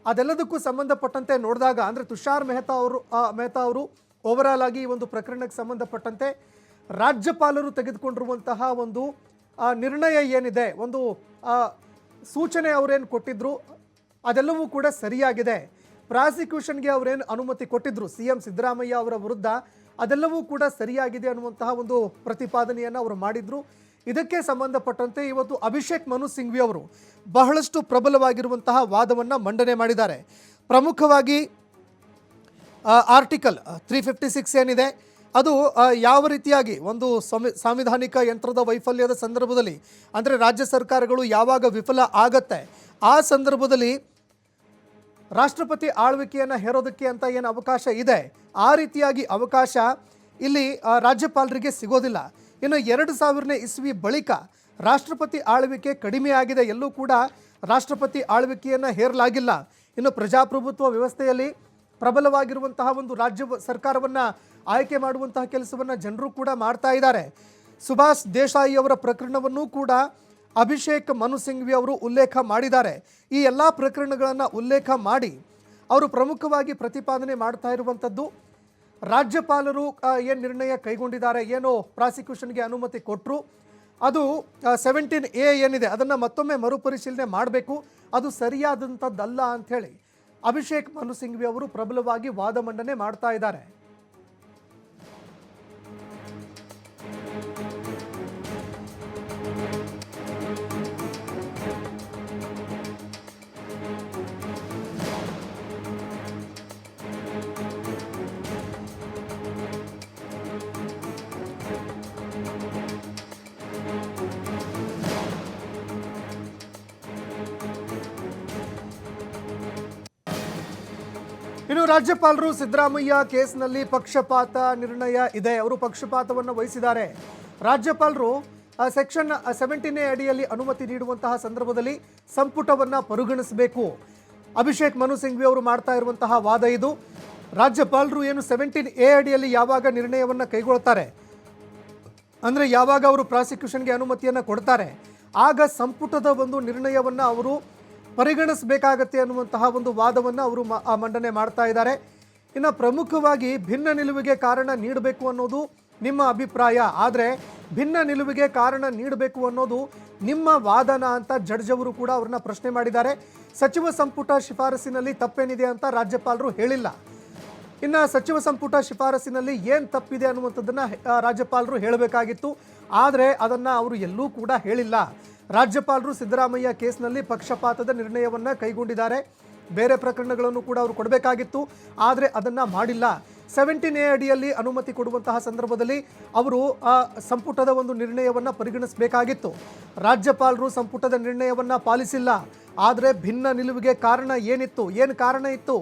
ಅದೆಲ್ಲದಕ್ಕೂ ಸಂಬಂಧಪಟ್ಟಂತೆ ನೋಡಿದಾಗ ಅಂದರೆ ತುಷಾರ್ ಮೆಹ್ತಾ ಅವರು ಓವರಾಲ್ ಆಗಿ ಈ ಒಂದು ಪ್ರಕರಣಕ್ಕೆ ಸಂಬಂಧಪಟ್ಟಂತೆ ರಾಜ್ಯಪಾಲರು ತೆಗೆದುಕೊಂಡಿರುವಂತಹ ಒಂದು ನಿರ್ಣಯ ಏನಿದೆ, ಒಂದು ಸೂಚನೆ ಅವರೇನು ಕೊಟ್ಟಿದ್ರು ಅದೆಲ್ಲವೂ ಕೂಡ ಸರಿಯಾಗಿದೆ. ಪ್ರಾಸಿಕ್ಯೂಷನ್ಗೆ ಅವರೇನು ಅನುಮತಿ ಕೊಟ್ಟಿದ್ರು CM ಸಿದ್ದರಾಮಯ್ಯ ಅವರ ವಿರುದ್ಧ ಅದೆಲ್ಲವೂ ಕೂಡ ಸರಿಯಾಗಿದೆ ಅನ್ನುವಂತಹ ಒಂದು ಪ್ರತಿಪಾದನೆಯನ್ನು ಅವರು ಮಾಡಿದರು. ಇದಕ್ಕೆ ಸಂಬಂಧಪಟ್ಟಂತೆ ಇವತ್ತು ಅಭಿಷೇಕ್ ಮನು ಸಿಂಘ್ವಿ ಅವರು ಬಹಳಷ್ಟು ಪ್ರಬಲವಾಗಿರುವಂತಹ ವಾದವನ್ನು ಮಂಡನೆ ಮಾಡಿದ್ದಾರೆ. ಪ್ರಮುಖವಾಗಿ ಆರ್ಟಿಕಲ್ 356 ಏನಿದೆ ಅದು ಯಾವ ರೀತಿಯಾಗಿ ಒಂದು ಸಾಂವಿಧಾನಿಕ ಯಂತ್ರದ ವೈಫಲ್ಯದ ಸಂದರ್ಭದಲ್ಲಿ ಅಂದರೆ ರಾಜ್ಯ ಸರ್ಕಾರಗಳು ಯಾವಾಗ ವಿಫಲ ಆಗತ್ತೆ ಆ ಸಂದರ್ಭದಲ್ಲಿ ರಾಷ್ಟ್ರಪತಿ ಆಳ್ವಿಕೆಯನ್ನು ಹೇರೋದಕ್ಕೆ ಅಂತ ಏನು ಅವಕಾಶ ಇದೆ ಆ ರೀತಿಯಾಗಿ ಅವಕಾಶ ಇಲ್ಲಿ ರಾಜ್ಯಪಾಲರಿಗೆ ಸಿಗೋದಿಲ್ಲ. ಇನ್ನು 2000ನೇ ಇಸ್ವಿ ಬಳಿಕ ರಾಷ್ಟ್ರಪತಿ ಆಳ್ವಿಕೆ ಕಡಿಮೆಯಾಗಿದೆ, ಎಲ್ಲೂ ಕೂಡ ರಾಷ್ಟ್ರಪತಿ ಆಳ್ವಿಕೆಯನ್ನು ಹೇರಲಾಗಿಲ್ಲ. ಇನ್ನು ಪ್ರಜಾಪ್ರಭುತ್ವ ವ್ಯವಸ್ಥೆಯಲ್ಲಿ ಪ್ರಬಲವಾಗಿರುವಂತಹ ಒಂದು ರಾಜ್ಯ ಸರ್ಕಾರವನ್ನು ಆಯ್ಕೆ ಮಾಡುವಂತಹ ಕೆಲಸವನ್ನು ಜನರು ಕೂಡ ಮಾಡ್ತಾ ಇದ್ದಾರೆ. ಸುಭಾಷ್ ದೇಸಾಯಿ ಅವರ ಪ್ರಕರಣವನ್ನು ಕೂಡ ಅಭಿಷೇಕ್ ಮನು ಸಿಂಘ್ವಿ ಅವರು ಉಲ್ಲೇಖ ಮಾಡಿದ್ದಾರೆ. ಈ ಎಲ್ಲ ಪ್ರಕರಣಗಳನ್ನು ಉಲ್ಲೇಖ ಮಾಡಿ ಅವರು ಪ್ರಮುಖವಾಗಿ ಪ್ರತಿಪಾದನೆ ಮಾಡ್ತಾ ಇರುವಂಥದ್ದು ರಾಜ್ಯಪಾಲರು ಏನು ನಿರ್ಣಯ ಕೈಗೊಂಡಿದ್ದಾರೆ, ಏನು ಪ್ರಾಸಿಕ್ಯೂಷನ್ಗೆ ಅನುಮತಿ ಕೊಟ್ಟರು ಅದು 17A ಏನಿದೆ ಅದನ್ನು ಮತ್ತೊಮ್ಮೆ ಮರುಪರಿಶೀಲನೆ ಮಾಡಬೇಕು, ಅದು ಸರಿಯಾದಂಥದ್ದಲ್ಲ ಅಂಥೇಳಿ ಅಭಿಷೇಕ್ ಮನು ಸಿಂಘ್ವಿ ಅವರು ಪ್ರಬಲವಾಗಿ ವಾದ ಮಂಡನೆ ಮಾಡ್ತಾ ಇದ್ದಾರೆ. ಇನ್ನು ರಾಜ್ಯಪಾಲರು ಸಿದ್ದರಾಮಯ್ಯ ಕೇಸ್ನಲ್ಲಿ ಪಕ್ಷಪಾತ ನಿರ್ಣಯ ಇದೆ, ಅವರು ಪಕ್ಷಪಾತವನ್ನು ವಹಿಸಿದ್ದಾರೆ. ರಾಜ್ಯಪಾಲರು ಸೆಕ್ಷನ್ 17A ಅಡಿಯಲ್ಲಿ ಅನುಮತಿ ನೀಡುವಂತಹ ಸಂದರ್ಭದಲ್ಲಿ ಸಂಪುಟವನ್ನು ಪರಿಗಣಿಸಬೇಕು. ಅಭಿಷೇಕ್ ಮನು ಸಿಂಘ್ವಿ ಅವರು ಮಾಡ್ತಾ ಇರುವಂತಹ ವಾದ ಇದು. ರಾಜ್ಯಪಾಲರು ಏನು 17A ಅಡಿಯಲ್ಲಿ ಯಾವಾಗ ನಿರ್ಣಯವನ್ನು ಕೈಗೊಳ್ತಾರೆ ಅಂದರೆ ಯಾವಾಗ ಅವರು ಪ್ರಾಸಿಕ್ಯೂಷನ್ಗೆ ಅನುಮತಿಯನ್ನು ಕೊಡ್ತಾರೆ ಆಗ ಸಂಪುಟದ ಒಂದು ನಿರ್ಣಯವನ್ನು ಅವರು ಪರಿಗಣಿಸಬೇಕಾಗತ್ತೆ ಅನ್ನುವಂತಹ ಒಂದು ವಾದವನ್ನು ಅವರು ಮಂಡನೆ ಮಾಡ್ತಾ ಇದ್ದಾರೆ. ಇನ್ನು ಪ್ರಮುಖವಾಗಿ ಭಿನ್ನ ನಿಲುವಿಗೆ ಕಾರಣ ನೀಡಬೇಕು ಅನ್ನೋದು ನಿಮ್ಮ ಅಭಿಪ್ರಾಯ, ಆದರೆ ಭಿನ್ನ ನಿಲುವಿಗೆ ಕಾರಣ ನೀಡಬೇಕು ಅನ್ನೋದು ನಿಮ್ಮ ವಾದನ ಅಂತ ಜಡ್ಜ್ ಅವರು ಕೂಡ ಅವ್ರನ್ನ ಪ್ರಶ್ನೆ ಮಾಡಿದ್ದಾರೆ. ಸಚಿವ ಸಂಪುಟ ಶಿಫಾರಸಿನಲ್ಲಿ ತಪ್ಪೇನಿದೆ ಅಂತ ರಾಜ್ಯಪಾಲರು ಹೇಳಿಲ್ಲ. ಇನ್ನು ಸಚಿವ ಸಂಪುಟ ಶಿಫಾರಸಿನಲ್ಲಿ ಏನು ತಪ್ಪಿದೆ ಅನ್ನುವಂಥದ್ದನ್ನು ರಾಜ್ಯಪಾಲರು ಹೇಳಬೇಕಾಗಿತ್ತು, ಆದರೆ ಅದನ್ನು ಅವರು ಎಲ್ಲೂ ಕೂಡ ಹೇಳಿಲ್ಲ. ರಾಜ್ಯಪಾಲರು ಸಿದ್ದರಾಮಯ್ಯ ಕೇಸ್ನಲ್ಲಿ ಪಕ್ಷಪಾತದ ನಿರ್ಣಯವನ್ನು ಕೈಗೊಂಡಿದ್ದಾರೆ, ಬೇರೆ ಪ್ರಕರಣಗಳನ್ನು ಕೂಡ ಅವರು ಕೊಡಬೇಕಾಗಿತ್ತು, ಆದರೆ ಅದನ್ನು ಮಾಡಿಲ್ಲ. 17A ಅಡಿಯಲ್ಲಿ ಅನುಮತಿ ಕೊಡುವಂತಹ ಸಂದರ್ಭದಲ್ಲಿ ಅವರು ಸಂಪುಟದ ಒಂದು ನಿರ್ಣಯವನ್ನು ಪರಿಗಣಿಸಬೇಕಾಗಿತ್ತು. ರಾಜ್ಯಪಾಲರು ಸಂಪುಟದ ನಿರ್ಣಯವನ್ನು ಪಾಲಿಸಿಲ್ಲ, ಆದರೆ ಭಿನ್ನ ನಿಲುವಿಗೆ ಕಾರಣ ಏನಿತ್ತು, ಏನು ಕಾರಣ ಇತ್ತು,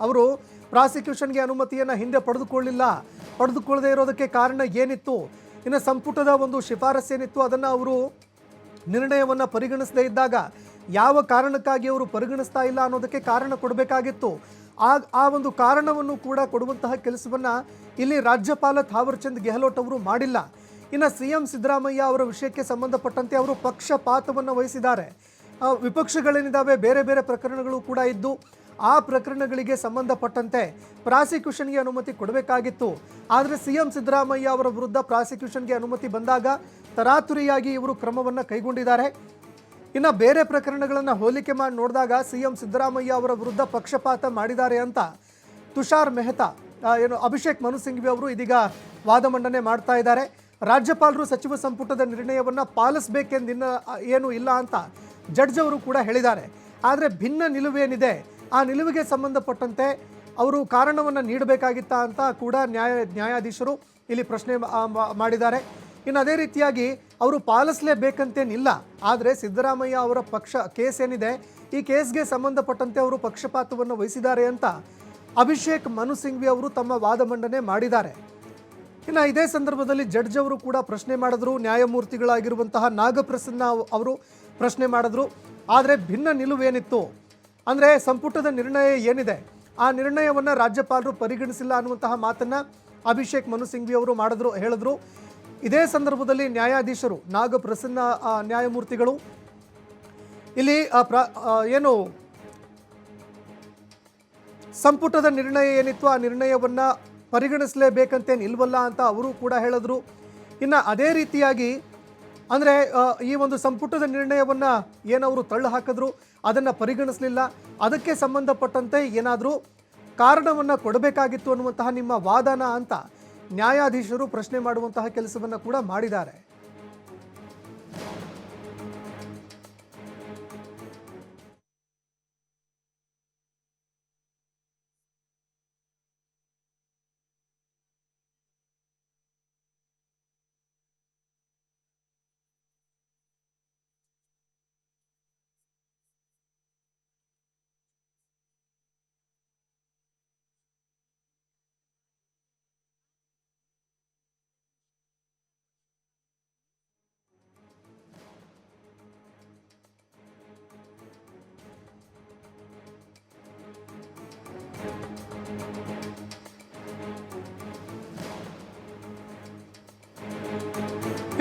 ಅವರು ಪ್ರಾಸಿಕ್ಯೂಷನ್ಗೆ ಅನುಮತಿಯನ್ನು ಹಿಂದೆ ಪಡೆದುಕೊಳ್ಳದೇ ಇರೋದಕ್ಕೆ ಕಾರಣ ಏನಿತ್ತು, ಇನ್ನು ಸಂಪುಟದ ಒಂದು ಶಿಫಾರಸು ಏನಿತ್ತು ಅದನ್ನು ಅವರು ನಿರ್ಣಯವನ್ನು ಪರಿಗಣಿಸದೇ ಇದ್ದಾಗ ಯಾವ ಕಾರಣಕ್ಕಾಗಿ ಅವರು ಪರಿಗಣಿಸ್ತಾ ಇಲ್ಲ ಅನ್ನೋದಕ್ಕೆ ಕಾರಣ ಕೊಡಬೇಕಾಗಿತ್ತು. ಆ ಒಂದು ಕಾರಣವನ್ನು ಕೂಡ ಕೊಡುವಂತಹ ಕೆಲಸವನ್ನು ಇಲ್ಲಿ ರಾಜ್ಯಪಾಲ ಥಾವರ್ಚಂದ್ ಗೆಹ್ಲೋಟ್ ಅವರು ಮಾಡಿಲ್ಲ. ಇನ್ನು CM ಸಿದ್ದರಾಮಯ್ಯ ಅವರ ವಿಷಯಕ್ಕೆ ಸಂಬಂಧಪಟ್ಟಂತೆ ಅವರು ಪಕ್ಷಪಾತವನ್ನು ವಹಿಸಿದ್ದಾರೆ. ವಿಪಕ್ಷಗಳೇನಿದ್ದಾವೆ ಬೇರೆ ಬೇರೆ ಪ್ರಕರಣಗಳು ಕೂಡ ಇದ್ದು ಆ ಪ್ರಕರಣಗಳಿಗೆ ಸಂಬಂಧಪಟ್ಟಂತೆ ಪ್ರಾಸಿಕ್ಯೂಷನ್ಗೆ ಅನುಮತಿ ಕೊಡಬೇಕಾಗಿತ್ತು. ಆದರೆ CM ಸಿದ್ದರಾಮಯ್ಯ ಅವರ ವಿರುದ್ಧ ಪ್ರಾಸಿಕ್ಯೂಷನ್ಗೆ ಅನುಮತಿ ಬಂದಾಗ ತರಾತುರಿಯಾಗಿ ಇವರು ಕ್ರಮವನ್ನು ಕೈಗೊಂಡಿದ್ದಾರೆ. ಇನ್ನು ಬೇರೆ ಪ್ರಕರಣಗಳನ್ನು ಹೋಲಿಕೆ ಮಾಡಿ ನೋಡಿದಾಗ CM ಸಿದ್ದರಾಮಯ್ಯ ಅವರ ವಿರುದ್ಧ ಪಕ್ಷಪಾತ ಮಾಡಿದ್ದಾರೆ ಅಂತ ತುಷಾರ್ ಮೆಹ್ತಾ ಅಭಿಷೇಕ್ ಮನು ಸಿಂಘ್ವಿ ಅವರು ಇದೀಗ ವಾದ ಮಂಡನೆ ಮಾಡ್ತಾ ಇದ್ದಾರೆ. ರಾಜ್ಯಪಾಲರು ಸಚಿವ ಸಂಪುಟದ ನಿರ್ಣಯವನ್ನು ಪಾಲಿಸಬೇಕೆಂದಿನ ಏನು ಇಲ್ಲ ಅಂತ ಜಡ್ಜ್ ಅವರು ಕೂಡ ಹೇಳಿದ್ದಾರೆ. ಆದರೆ ಭಿನ್ನ ನಿಲುವೇನಿದೆ ಆ ನಿಲುವಿಗೆ ಸಂಬಂಧಪಟ್ಟಂತೆ ಅವರು ಕಾರಣವನ್ನು ನೀಡಬೇಕಾಗಿತ್ತ ಅಂತ ಕೂಡ ನ್ಯಾಯಾಧೀಶರು ಇಲ್ಲಿ ಪ್ರಶ್ನೆ ಮಾಡಿದ್ದಾರೆ. ಇನ್ನು ಅದೇ ರೀತಿಯಾಗಿ ಅವರು ಪಾಲಿಸಲೇಬೇಕಂತೇನಿಲ್ಲ. ಆದರೆ ಸಿದ್ದರಾಮಯ್ಯ ಅವರ ಪಕ್ಷ ಕೇಸ್ ಏನಿದೆ ಈ ಕೇಸ್ಗೆ ಸಂಬಂಧಪಟ್ಟಂತೆ ಅವರು ಪಕ್ಷಪಾತವನ್ನು ವಹಿಸಿದ್ದಾರೆ ಅಂತ ಅಭಿಷೇಕ್ ಮನು ಸಿಂಘ್ವಿ ಅವರು ತಮ್ಮ ವಾದ ಮಂಡನೆ ಮಾಡಿದ್ದಾರೆ. ಇನ್ನು ಇದೇ ಸಂದರ್ಭದಲ್ಲಿ ಜಡ್ಜ್ ಅವರು ಕೂಡ ಪ್ರಶ್ನೆ ಮಾಡಿದ್ರು. ನ್ಯಾಯಮೂರ್ತಿಗಳಾಗಿರುವಂತಹ ನಾಗಪ್ರಸನ್ನ ಅವರು ಪ್ರಶ್ನೆ ಮಾಡಿದ್ರು. ಆದರೆ ಭಿನ್ನ ನಿಲುವೇನಿತ್ತು ಅಂದರೆ ಸಂಪುಟದ ನಿರ್ಣಯ ಏನಿದೆ ಆ ನಿರ್ಣಯವನ್ನು ರಾಜ್ಯಪಾಲರು ಪರಿಗಣಿಸಿಲ್ಲ ಅನ್ನುವಂತಹ ಮಾತನ್ನು ಅಭಿಷೇಕ್ ಮನು ಸಿಂಘ್ವಿ ಅವರು ಹೇಳಿದ್ರು. ಇದೇ ಸಂದರ್ಭದಲ್ಲಿ ನ್ಯಾಯಾಧೀಶರು ನಾಗಪ್ರಸನ್ನ ನ್ಯಾಯಮೂರ್ತಿಗಳು ಇಲ್ಲಿ ಏನು ಸಂಪುಟದ ನಿರ್ಣಯ ಏನಿತ್ತು ಆ ನಿರ್ಣಯವನ್ನು ಪರಿಗಣಿಸಲೇಬೇಕಂತೇನು ಇಲ್ವಲ್ಲ ಅಂತ ಅವರು ಕೂಡ ಹೇಳಿದ್ರು. ಇನ್ನು ಅದೇ ರೀತಿಯಾಗಿ ಅಂದರೆ ಈ ಒಂದು ಸಂಪುಟದ ನಿರ್ಣಯವನ್ನು ಏನವರು ತಳ್ಳು ಹಾಕಿದ್ರು ಅದನ್ನು ಪರಿಗಣಿಸಲಿಲ್ಲ. ಅದಕ್ಕೆ ಸಂಬಂಧಪಟ್ಟಂತೆ ಏನಾದರೂ ಕಾರಣವನ್ನು ಕೊಡಬೇಕಾಗಿತ್ತು ಅನ್ನುವಂತಹ ನಿಮ್ಮ ವಾದನ ಅಂತ ನ್ಯಾಯಾಧೀಶರು ಪ್ರಶ್ನೆ ಮಾಡುವಂತಹ ಕೆಲಸವನ್ನು ಕೂಡ ಮಾಡಿದ್ದಾರೆ.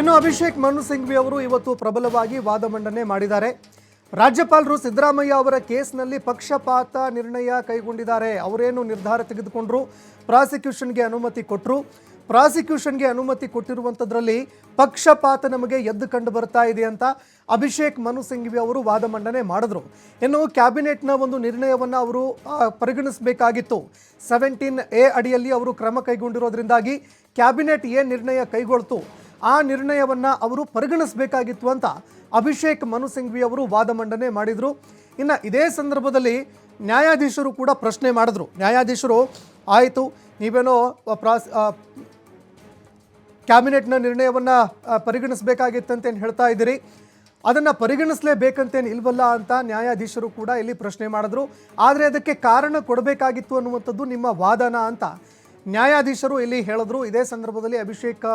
ಇನ್ನು ಅಭಿಷೇಕ್ ಮನು ಸಿಂಘ್ವಿ ಅವರು ಇವತ್ತು ಪ್ರಬಲವಾಗಿ ವಾದ ಮಂಡನೆ ಮಾಡಿದ್ದಾರೆ. ರಾಜ್ಯಪಾಲರು ಸಿದ್ದರಾಮಯ್ಯ ಅವರ ಕೇಸ್ನಲ್ಲಿ ಪಕ್ಷಪಾತ ನಿರ್ಣಯ ಕೈಗೊಂಡಿದ್ದಾರೆ. ಅವರೇನು ನಿರ್ಧಾರ ತೆಗೆದುಕೊಂಡ್ರು, ಪ್ರಾಸಿಕ್ಯೂಷನ್ಗೆ ಅನುಮತಿ ಕೊಟ್ಟರು. ಪ್ರಾಸಿಕ್ಯೂಷನ್ಗೆ ಅನುಮತಿ ಕೊಟ್ಟಿರುವಂಥದ್ರಲ್ಲಿ ಪಕ್ಷಪಾತ ನಮಗೆ ಎದ್ದು ಕಂಡು ಬರ್ತಾ ಇದೆ ಅಂತ ಅಭಿಷೇಕ್ ಮನು ಸಿಂಘ್ವಿ ಅವರು ವಾದ ಮಂಡನೆ ಮಾಡಿದ್ರು. ಇನ್ನು ಕ್ಯಾಬಿನೆಟ್ನ ಒಂದು ನಿರ್ಣಯವನ್ನು ಅವರು ಪರಿಗಣಿಸಬೇಕಾಗಿತ್ತು. 17A ಅಡಿಯಲ್ಲಿ ಅವರು ಕ್ರಮ ಕೈಗೊಂಡಿರೋದ್ರಿಂದಾಗಿ ಕ್ಯಾಬಿನೆಟ್ ಏನು ನಿರ್ಣಯ ಕೈಗೊಳ್ತು ಆ ನಿರ್ಣಯವನ್ನು ಅವರು ಪರಿಗಣಿಸಬೇಕಾಗಿತ್ತು ಅಂತ ಅಭಿಷೇಕ್ ಮನು ಸಿಂಘ್ವಿ ಅವರು ವಾದ ಮಂಡನೆ ಮಾಡಿದರು. ಇನ್ನು ಇದೇ ಸಂದರ್ಭದಲ್ಲಿ ನ್ಯಾಯಾಧೀಶರು ಕೂಡ ಪ್ರಶ್ನೆ ಮಾಡಿದ್ರು. ನ್ಯಾಯಾಧೀಶರು ಆಯಿತು ನೀವೇನೋ ಕ್ಯಾಬಿನೆಟ್ನ ನಿರ್ಣಯವನ್ನು ಪರಿಗಣಿಸಬೇಕಾಗಿತ್ತಂತೇನು ಹೇಳ್ತಾ ಇದ್ದೀರಿ, ಅದನ್ನು ಪರಿಗಣಿಸಲೇಬೇಕಂತೇನು ಇಲ್ವಲ್ಲ ಅಂತ ನ್ಯಾಯಾಧೀಶರು ಕೂಡ ಇಲ್ಲಿ ಪ್ರಶ್ನೆ ಮಾಡಿದ್ರು. ಆದರೆ ಅದಕ್ಕೆ ಕಾರಣ ಕೊಡಬೇಕಾಗಿತ್ತು ಅನ್ನುವಂಥದ್ದು ನಿಮ್ಮ ವಾದನ ಅಂತ ನ್ಯಾಯಾಧೀಶರು ಇಲ್ಲಿ ಹೇಳಿದ್ರು. ಇದೇ ಸಂದರ್ಭದಲ್ಲಿ ಅಭಿಷೇಕ್